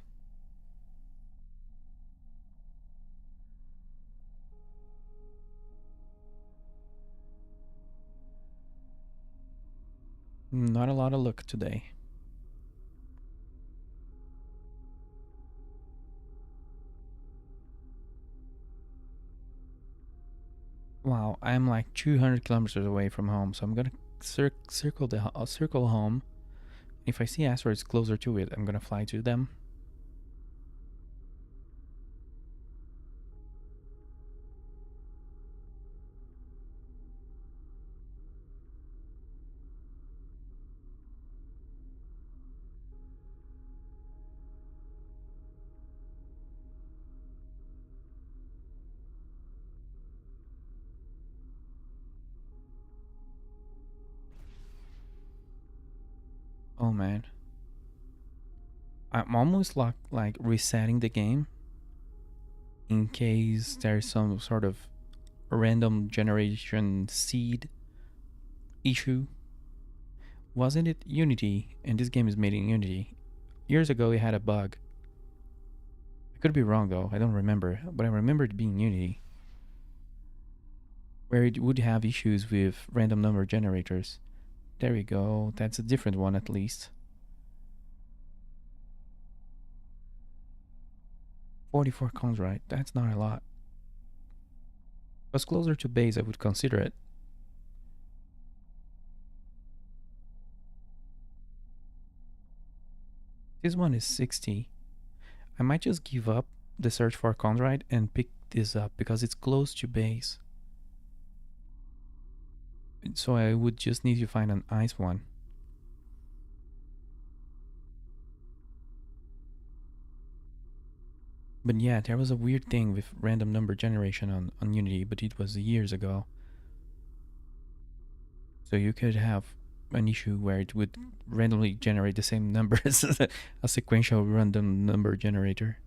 Not a lot of luck today. Wow, I'm like 200 kilometers away from home, so I'm gonna circle home. If I see asteroids closer to it, I'm gonna fly to them. Oh man. I'm almost like resetting the game in case there's some sort of random generation seed issue. Wasn't it Unity? And this game is made in Unity. Years ago, it had a bug. I could be wrong though. I don't remember, but I remember it being Unity, where it would have issues with random number generators. There we go. That's a different one at least. 44 Chondrite. That's not a lot. If it was closer to base, I would consider it. This one is 60. I might just give up the search for Chondrite and pick this up because it's close to base. So I would just need to find an ice one. But yeah, there was a weird thing with random number generation on Unity, but it was years ago. So you could have an issue where it would randomly generate the same numbers as a sequential random number generator.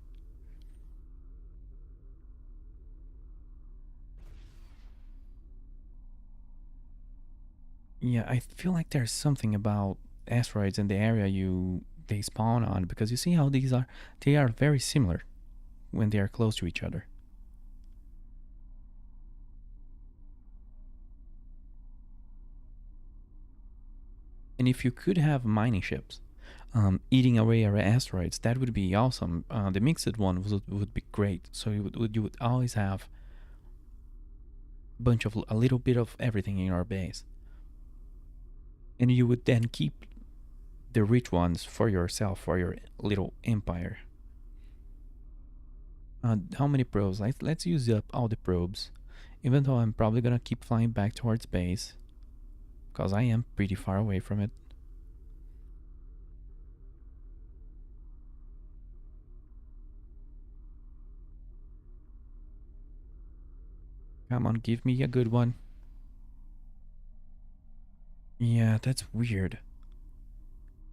Yeah, I feel like there's something about asteroids in the area they spawn on, because you see how they are very similar when they are close to each other. And if you could have mining ships eating away our asteroids, that would be awesome. The mixed one would be great. So you would always have a little bit of everything in our base, and you would then keep the rich ones for yourself, for your little empire. How many probes? Let's use up all the probes, even though I'm probably gonna keep flying back towards base, because I am pretty far away from it. Come on, give me a good one. Yeah, that's weird.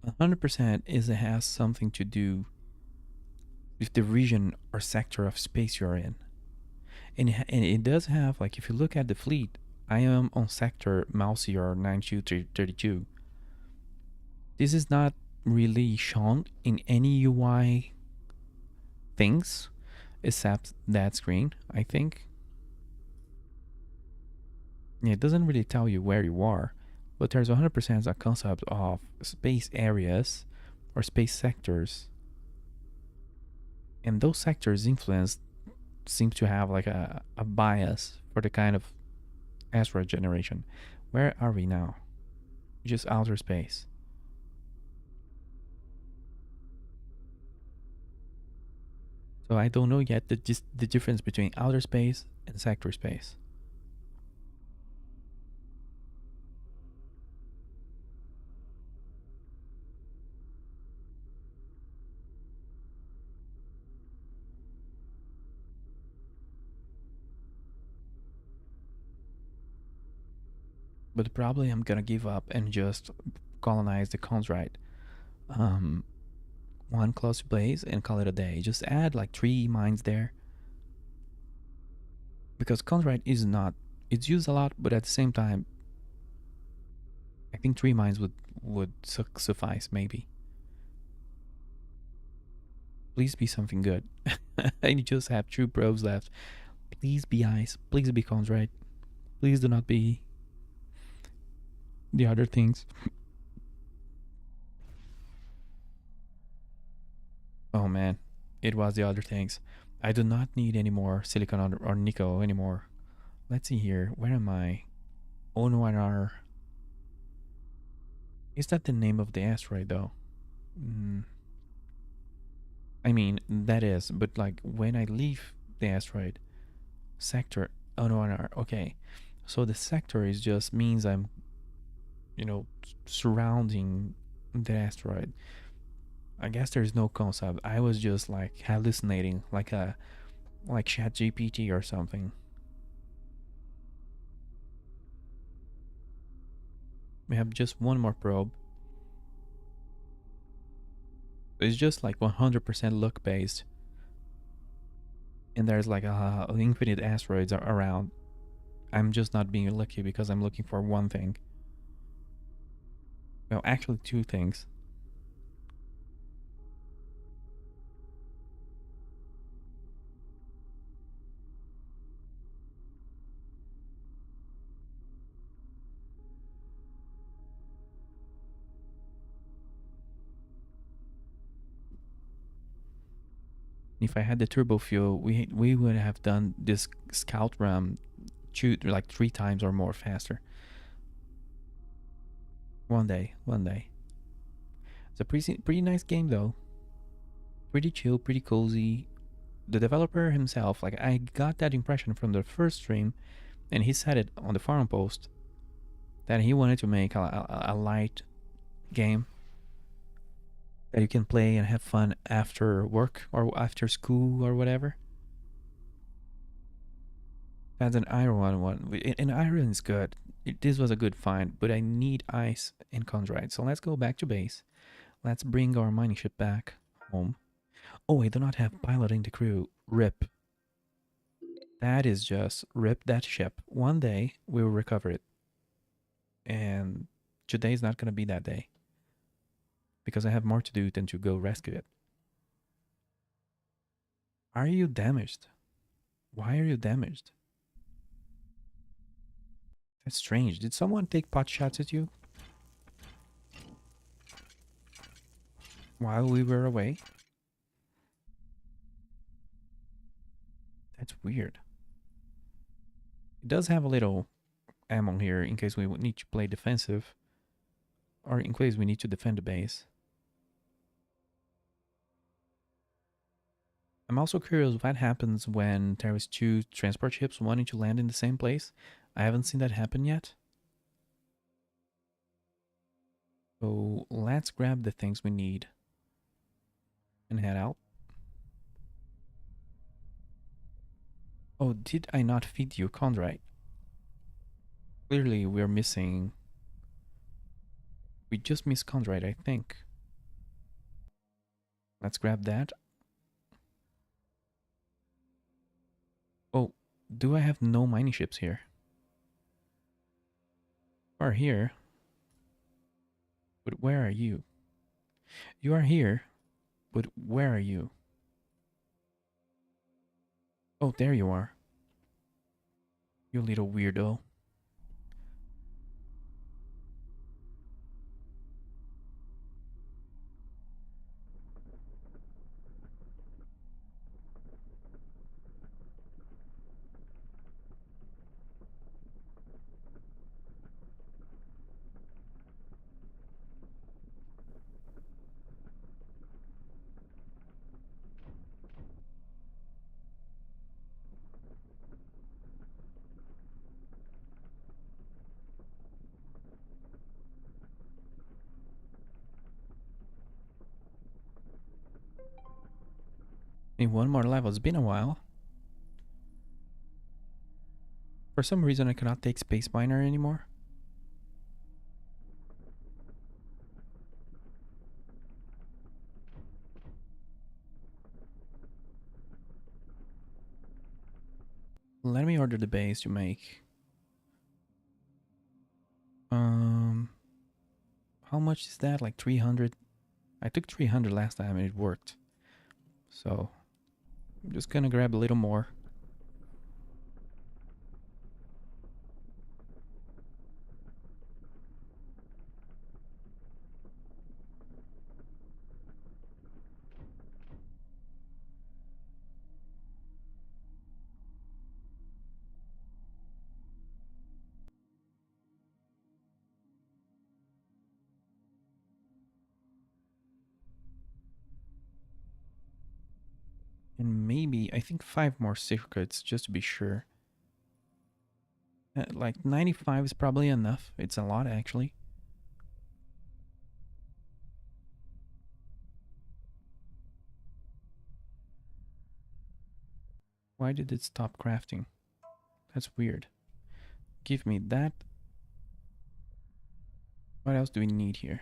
100% it has something to do with the region or sector of space you're in. And it does have, like, if you look at the fleet, I am on sector Mousier 9232. This is not really shown in any UI things except that screen, I think. Yeah, it doesn't really tell you where you are, but there's 100% a concept of space areas or space sectors. And those sectors seem to have like a bias for the kind of asteroid generation. Where are we now? Just outer space. So I don't know yet the difference between outer space and sector space. But probably I'm gonna give up and just colonize the Chondrite. One close to Blaze and call it a day. Just add like 3 mines there. Because Chondrite is not, it's used a lot, but at the same time, I think 3 mines would suffice maybe. Please be something good. I just have 2 probes left. Please be ice. Please be Chondrite. Please do not be the other things. Oh man, it was the other things. I do not need any more silicon or nickel anymore. Let's see here. Where am I? O1R. Is that the name of the asteroid though? I mean, that is, but like when I leave the asteroid sector, O1R. Okay, so the sector is just means I'm, surrounding the asteroid. I guess there's no concept. I was just like hallucinating, like ChatGPT or something. We have just one more probe. It's just like 100% luck based, and there's like infinite asteroids around. I'm just not being lucky because I'm looking for one thing. Well, actually 2 things. If I had the turbo fuel, we would have done this scout run shoot like 3 times or more faster. One day, one day. It's a pretty nice game though. Pretty chill, pretty cozy. The developer himself, like I got that impression from the first stream, and he said it on the forum post that he wanted to make a light game that you can play and have fun after work or after school or whatever. That's an iron one. And iron is good. This was a good find, but I need ice and chondrite. So let's go back to base. Let's bring our mining ship back home. Oh, I do not have piloting the crew. Rip. That is just rip that ship. One day we will recover it. And today is not going to be that day. Because I have more to do than to go rescue it. Are you damaged? Why are you damaged? That's strange. Did someone take pot shots at you? While we were away? That's weird. It does have a little ammo here in case we need to play defensive. Or in case we need to defend the base. I'm also curious what happens when there is 2 transport ships wanting to land in the same place. I haven't seen that happen yet. So let's grab the things we need and head out. Oh, did I not feed you Chondrite? Clearly we're missing... We just missed Chondrite, I think. Let's grab that. Oh, do I have no mining ships here? You are here. But where are you? You are here. But where are you? Oh, there you are. You little weirdo. In one more level. It's been a while. For some reason I cannot take Space Miner anymore. Let me order the base to make. How much is that? Like 300? I took 300 last time and it worked. So I'm just gonna grab a little more. And maybe, I think 5 more circuits just to be sure. Like 95 is probably enough. It's a lot actually. Why did it stop crafting? That's weird. Give me that. What else do we need here?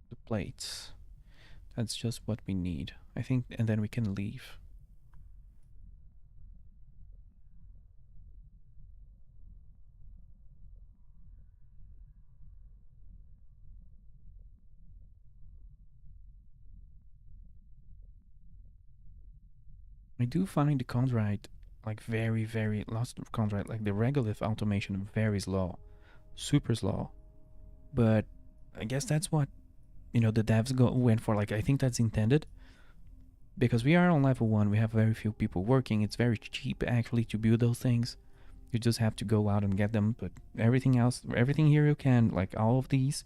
The plates. That's just what we need. I think, and then we can leave. I do find the Chondrite like very lots of Chondrite, like the Regolith automation very slow, super slow. But I guess that's what the devs went for, like, I think that's intended, because we are on level 1, we have very few people working. It's very cheap actually to build those things. You just have to go out and get them, but everything else, everything here you can, like all of these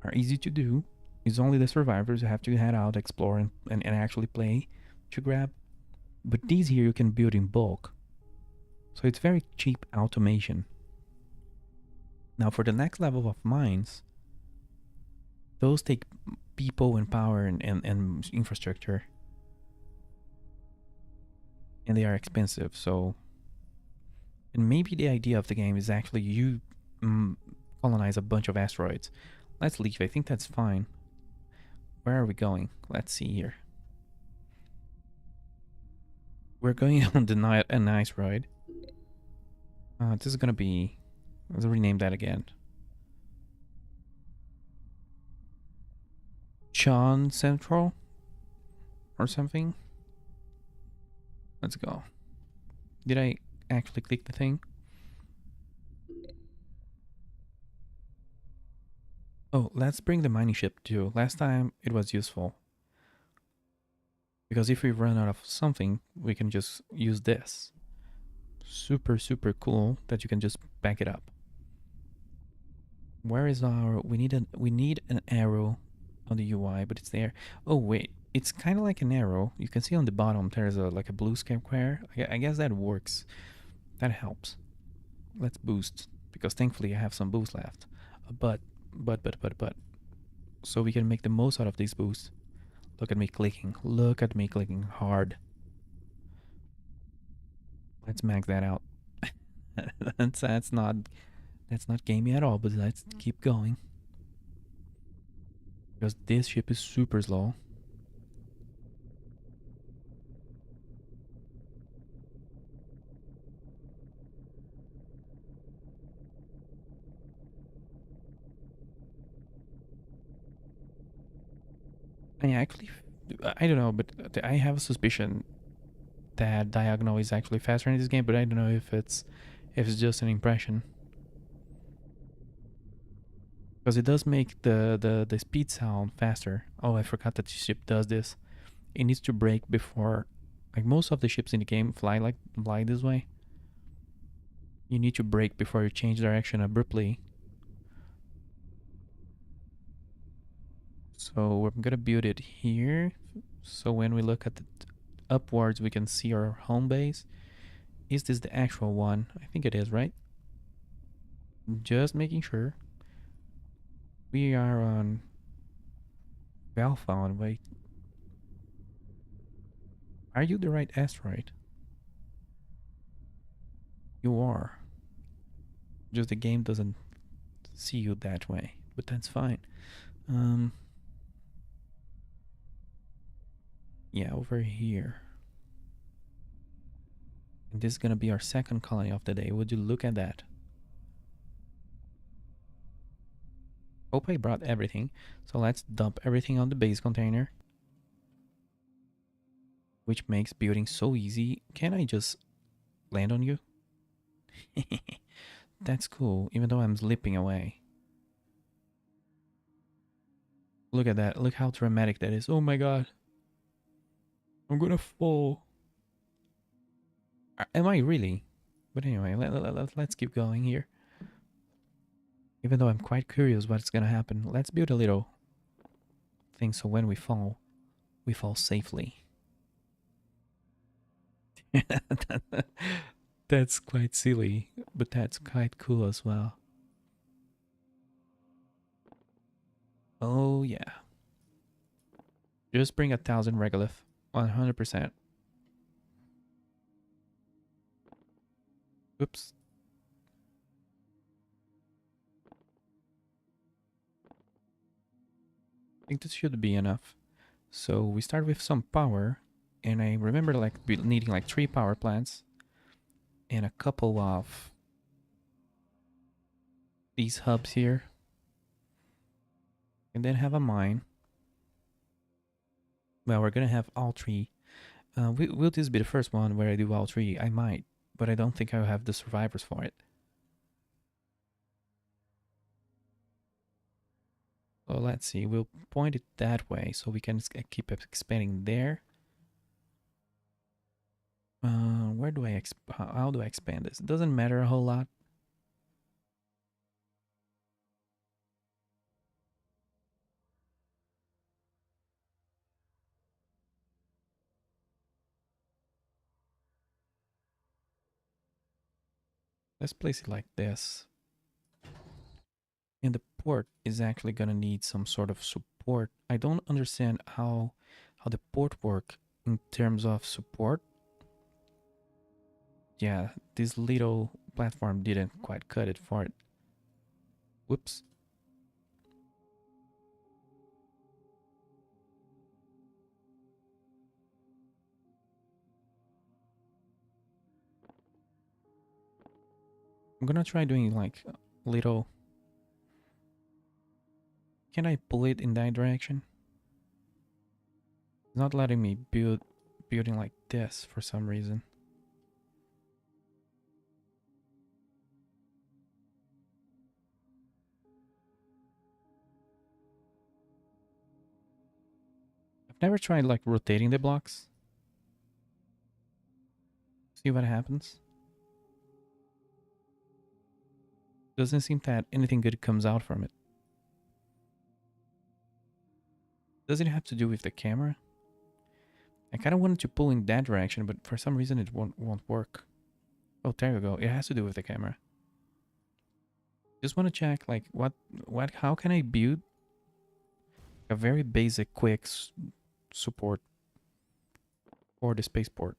are easy to do. It's only the survivors who have to head out, explore, and actually play to grab. But these here you can build in bulk. So it's very cheap automation. Now for the next level of mines, those take people and power and infrastructure. And they are expensive, so... And maybe the idea of the game is actually you colonize a bunch of asteroids. Let's leave, I think that's fine. Where are we going? Let's see here. We're going on the a nice ride. This is gonna be... Let's rename that again. Chon Central? Or something? Let's go. Did I actually click the thing? Oh, let's bring the mining ship too. Last time it was useful. Because if we run out of something, we can just use this. Super, super cool that you can just back it up. Where is our... We need an arrow on the UI, but it's there. Oh wait, it's kind of like an arrow. You can see on the bottom there's like a blue square. I guess that works. That helps. Let's boost, because thankfully I have some boost left. But so we can make the most out of these boosts. Look at me clicking. Look at me clicking hard. Let's max that out. that's not gamey at all, but let's keep going. Because this ship is super slow. I don't know, but I have a suspicion that diagonal is actually faster in this game, but I don't know if it's just an impression. Because it does make the speed sound faster. Oh, I forgot that the ship does this. It needs to brake before, like most of the ships in the game fly this way. You need to brake before you change direction abruptly. So we're gonna build it here. So when we look at it upwards, we can see our home base. Is this the actual one? I think it is, right? Just making sure. We are on Alpha. Wait. Are you the right asteroid? You are. Just the game doesn't see you that way, but that's fine. Yeah, over here. And this is gonna be our second colony of the day. Would you look at that? Hope I brought everything. So let's dump everything on the base container. Which makes building so easy. Can I just land on you? That's cool, even though I'm slipping away. Look at that. Look how dramatic that is. Oh my god. I'm gonna fall. Am I really? But anyway, let's keep going here. Even though I'm quite curious what's gonna happen. Let's build a little thing so when we fall safely. That's quite silly, but that's quite cool as well. Oh yeah. Just bring 1,000 Regolith. 100%. Oops. I think this should be enough. So we start with some power, and I remember like needing like 3 power plants and a couple of these hubs here, and then have a mine. Well, we're gonna have all 3. Will this be the first one where I do all 3? I might, but I don't think I'll have the survivors for it. So let's see, we'll point it that way so we can keep expanding there. Where do I how do I expand this? It doesn't matter a whole lot. Let's place it like this. And the port is actually gonna need some sort of support. I don't understand how the port work in terms of support. Yeah, this little platform didn't quite cut it for it. Whoops. I'm gonna try doing like a little. Can I pull it in that direction? It's not letting me building like this for some reason. I've never tried like rotating the blocks. See what happens. Doesn't seem that anything good comes out from it. Does it have to do with the camera? I kind of wanted to pull in that direction, but for some reason it won't work. Oh, there you go. It has to do with the camera. Just want to check like how can I build a very basic quick support for the spaceport?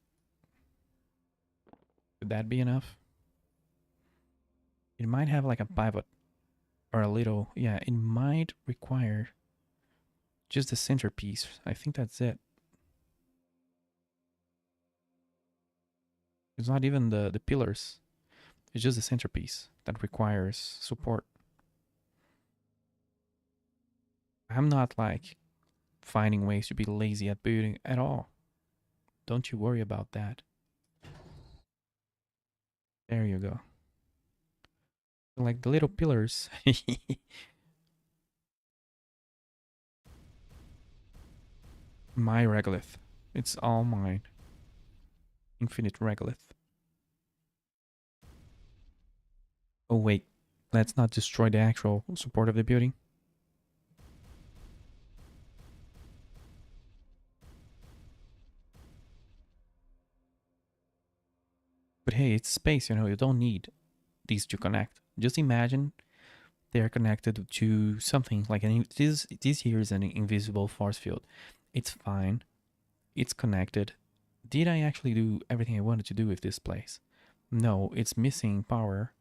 Would that be enough? It might have like a pivot or a little, yeah, it might require just the centerpiece. I think that's it. It's not even the pillars. It's just the centerpiece that requires support. I'm not like finding ways to be lazy at building at all. Don't you worry about that. There you go. Like the little pillars. My Regolith. It's all mine. Infinite Regolith. Oh wait, let's not destroy the actual support of the building. But hey, it's space, you know, you don't need these to connect. Just imagine they're connected to something like this here is an invisible force field. It's fine. It's connected. Did I actually do everything I wanted to do with this place? No, it's missing power.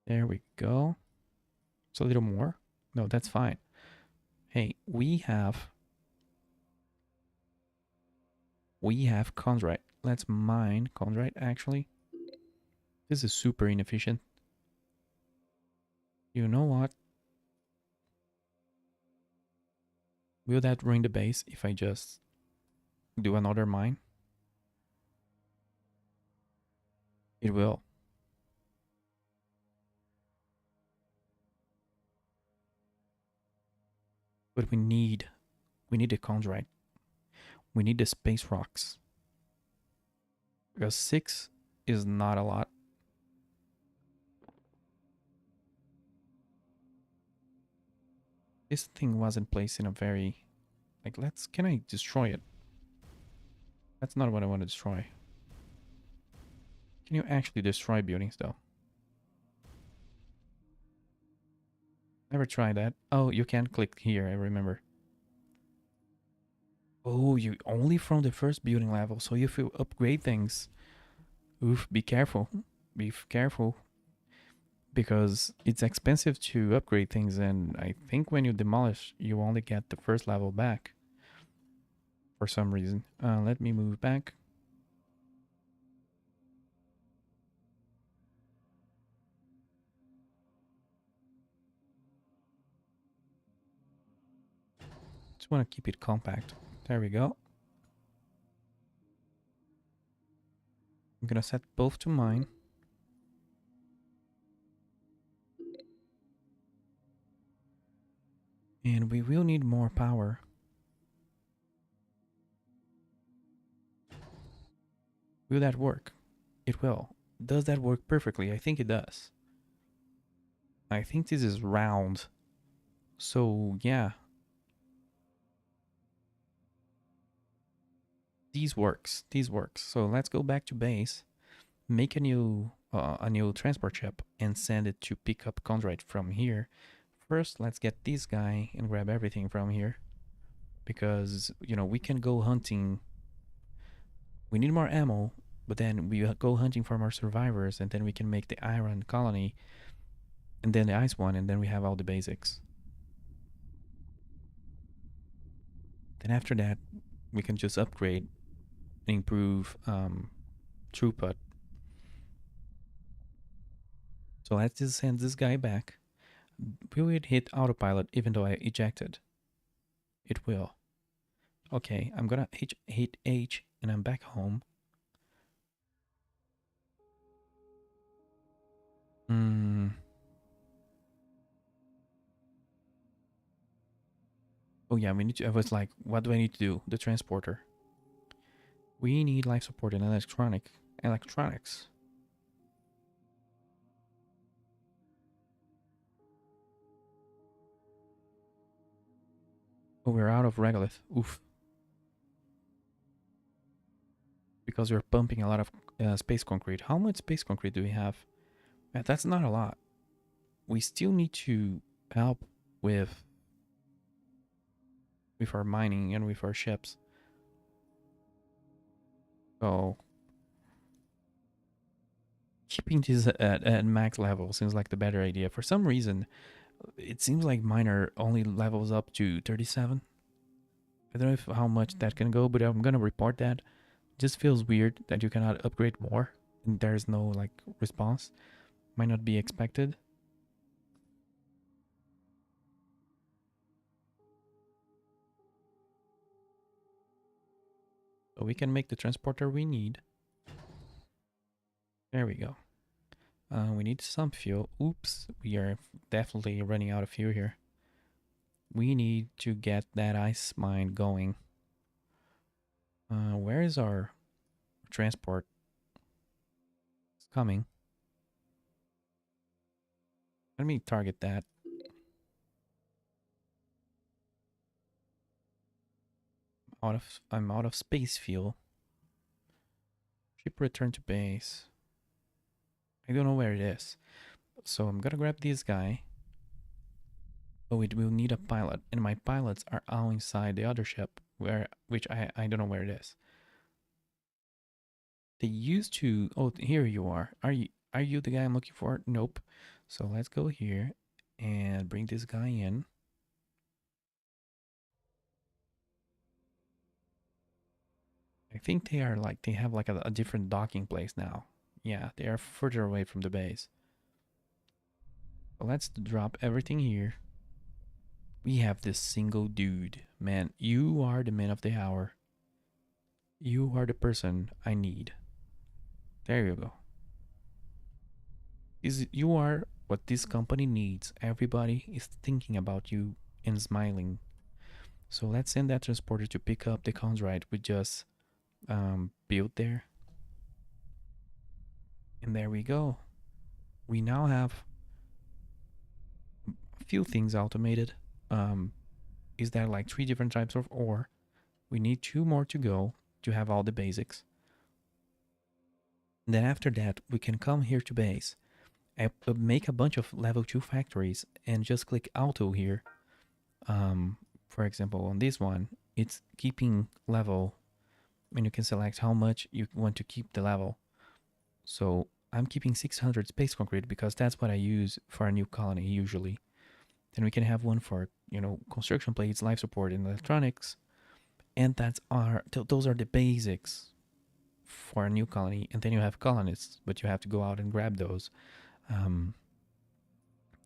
There we go. It's a little more. No, that's fine. Hey, we have Chondrite. Let's mine Chondrite actually. This is super inefficient. You know what? Will that ruin the base if I just do another mine? It will. But we need the Chondrite. We need the space rocks. Because 6 is not a lot. This thing wasn't placed in a very... Like, can I destroy it? That's not what I want to destroy. Can you actually destroy buildings, though? Never tried that. Oh, you can click here, I remember. Oh, you only from the first building level, so if you upgrade things... Oof, be careful. Be careful. Because it's expensive to upgrade things, and I think when you demolish, you only get the first level back. For some reason. Let me move back. Just want to keep it compact. There we go. I'm gonna set both to mine. And we will need more power. Will that work? It will. Does that work perfectly? I think it does. I think this is round. So yeah, these works. These works. So let's go back to base, make a new transport ship, and send it to pick up Chondrite from here. First, let's get this guy and grab everything from here, because you know we can go hunting. We need more ammo, but then we go hunting for more survivors, and then we can make the iron colony, and then the ice one, and then we have all the basics. Then after that, we can just upgrade and improve throughput. So let's just send this guy back. Will it hit autopilot even though I ejected? It will. Okay, I'm gonna hit H and I'm back home. Oh yeah, we need to. I was like, what do I need to do? The transporter. We need life support and electronics. Oh, we're out of regolith. Oof. Because we're pumping a lot of space concrete. How much space concrete do we have? That's not a lot. We still need to help with our mining and with our ships. So keeping this at max level seems like the better idea. For some reason, it seems like miner only levels up to 37. I don't know if how much that can go, but I'm gonna report that. Just feels weird that you cannot upgrade more and there's no like response. Might not be expected. So we can make the transporter we need. There we go. We need some fuel. Oops, we are definitely running out of fuel here. We need to get that ice mine going. Where is our transport? It's coming. Let me target that. I'm out of space fuel. Ship return to base. I don't know where it is. So I'm gonna grab this guy. Oh, it will need a pilot, and my pilots are all inside the other ship, which I don't know where it is. They used to. Oh, here you are. Are you the guy I'm looking for? Nope. So let's go here and bring this guy in. I think they are like they have like a different docking place now. Yeah, they are further away from the base. So let's drop everything here. We have this single dude. Man, you are the man of the hour. You are the person I need. There you go. You are what this company needs. Everybody is thinking about you and smiling. So let's send that transporter to pick up the Chondrite we just built there. And there we go. We now have a few things automated. Is there like 3 different types of ore? We need 2 more to go to have all the basics. And then after that, we can come here to base. Make a bunch of level 2 factories and just click auto here. For example, on this one, it's keeping level, and you can select how much you want to keep the level. So I'm keeping 600 space concrete because that's what I use for a new colony usually. Then we can have one for, you know, construction plates, life support, and electronics. And those are the basics for a new colony. And then you have colonists, but you have to go out and grab those. Then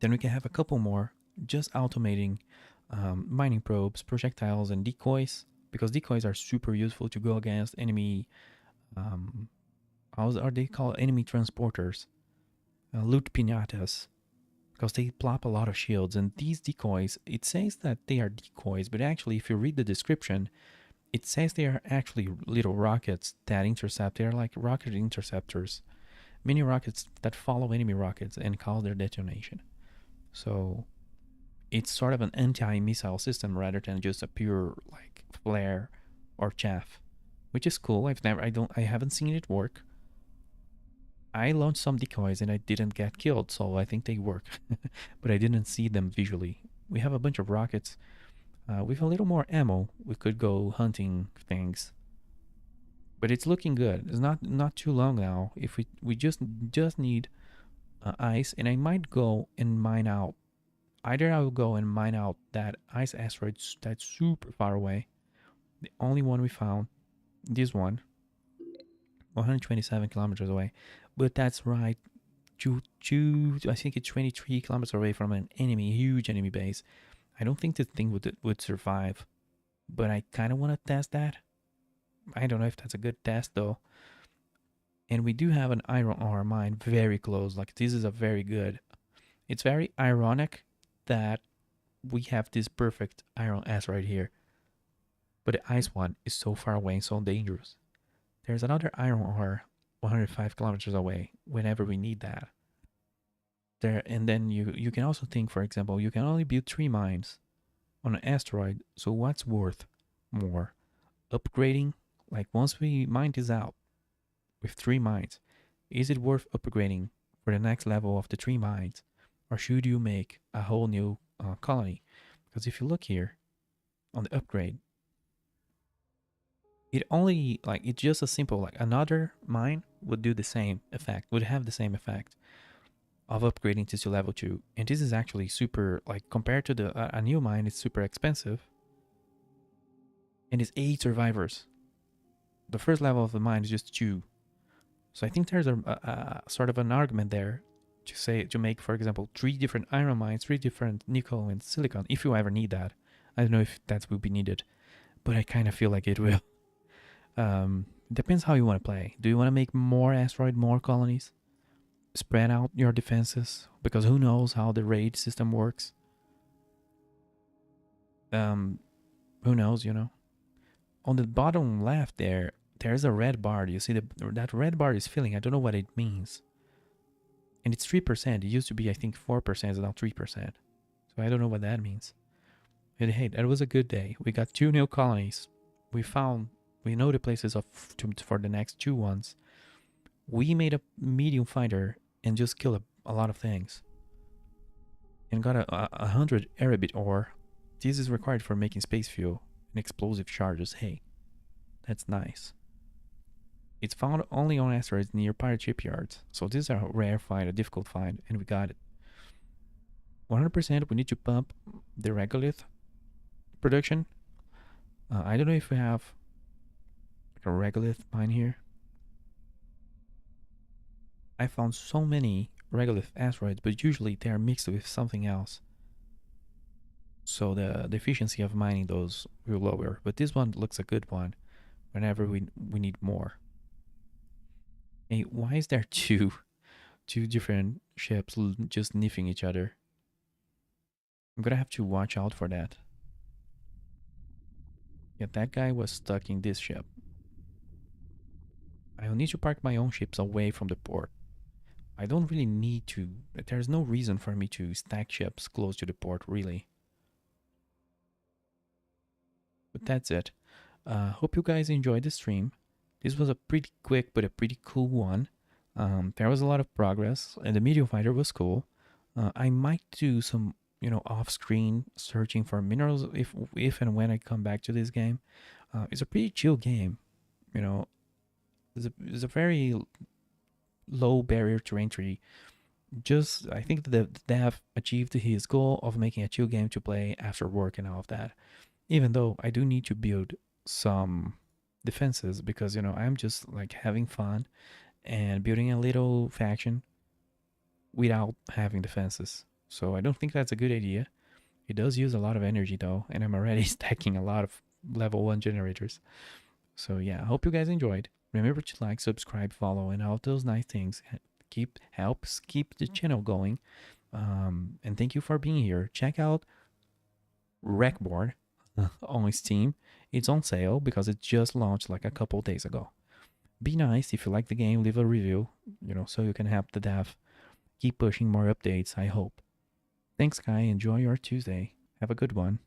we can have a couple more just automating mining probes, projectiles, and decoys, because decoys are super useful to go against enemy how are they called? Enemy transporters, loot pinatas, because they plop a lot of shields. And these decoys, it says that they are decoys, but actually, if you read the description, it says they are actually little rockets that intercept. They are like rocket interceptors, mini rockets that follow enemy rockets and cause their detonation. So it's sort of an anti-missile system rather than just a pure like flare or chaff, which is cool. I haven't seen it work. I launched some decoys and I didn't get killed, so I think they work, but I didn't see them visually. We have a bunch of rockets. With a little more ammo, we could go hunting things. But it's looking good. It's not too long now. If we just need ice, and I might go and mine out. Either I will go and mine out that ice asteroid that's super far away. The only one we found, this one, 127 kilometers away. But that's right, I think it's 23 kilometers away from an enemy, huge enemy base. I don't think the thing would survive, but I kind of want to test that. I don't know if that's a good test though. And we do have an iron ore mine very close. Like this is a very good. It's very ironic that we have this perfect iron ass right here, but the ice one is so far away and so dangerous. There's another iron ore 105 kilometers away whenever we need that. There, and then you can also think, for example, you can only build 3 mines on an asteroid. So what's worth more? Upgrading, like once we mine this out with 3 mines, is it worth upgrading for the next level of the 3 mines? Or should you make a whole new colony? Because if you look here on the upgrade, it only, like, it's just a simple, like another mine would do the same effect, would have the same effect of upgrading this to level 2. And this is actually super, like, compared to the a new mine, it's super expensive. And it's 8 survivors. The first level of the mine is just 2. So I think there's a sort of an argument there to make, for example, 3 different iron mines, 3 different nickel and silicon, if you ever need that. I don't know if that will be needed, but I kind of feel like it will. Depends how you want to play. Do you want to make more asteroid, more colonies? Spread out your defenses, because who knows how the raid system works. Who knows, you know? On the bottom left there's a red bar. You see that red bar is filling. I don't know what it means. And it's 3%. It used to be, I think, 4%. It's now 3%. So I don't know what that means. But hey, that was a good day. We got 2 new colonies. We know the places for the next 2 ones. We made a medium fighter and just killed a lot of things. And got a 100 Erebit ore. This is required for making space fuel and explosive charges. Hey, that's nice. It's found only on asteroids near pirate shipyards. So this is a rare find, a difficult find, and we got it. 100% we need to pump the regolith production. I don't know if we have like a regolith mine here. I found so many regolith asteroids, but usually they are mixed with something else. So the efficiency of mining those will lower. But this one looks a good one whenever we need more. Hey, why is there two different ships just niffing each other? I'm gonna have to watch out for that. Yeah, that guy was stuck in this ship. I'll need to park my own ships away from the port. I don't really need to. There's no reason for me to stack ships close to the port, really. But that's it. Hope you guys enjoyed the stream. This was a pretty quick but a pretty cool one. There was a lot of progress, and the medium fighter was cool. I might do some, off-screen searching for minerals if and when I come back to this game. It's a pretty chill game, It's a very low barrier to entry. Just, I think the dev achieved his goal of making a chill game to play after work and all of that. Even though I do need to build some defenses because, I'm just like having fun and building a little faction without having defenses. So I don't think that's a good idea. It does use a lot of energy though, and I'm already stacking a lot of level 1 generators. So yeah, I hope you guys enjoyed. Remember to like, subscribe, follow, and all those nice things. Helps keep the channel going. And thank you for being here. Check out Wreckborn on Steam. It's on sale because it just launched like a couple days ago. Be nice if you like the game. Leave a review, so you can help the dev keep pushing more updates. I hope. Thanks, Kai. Enjoy your Tuesday. Have a good one.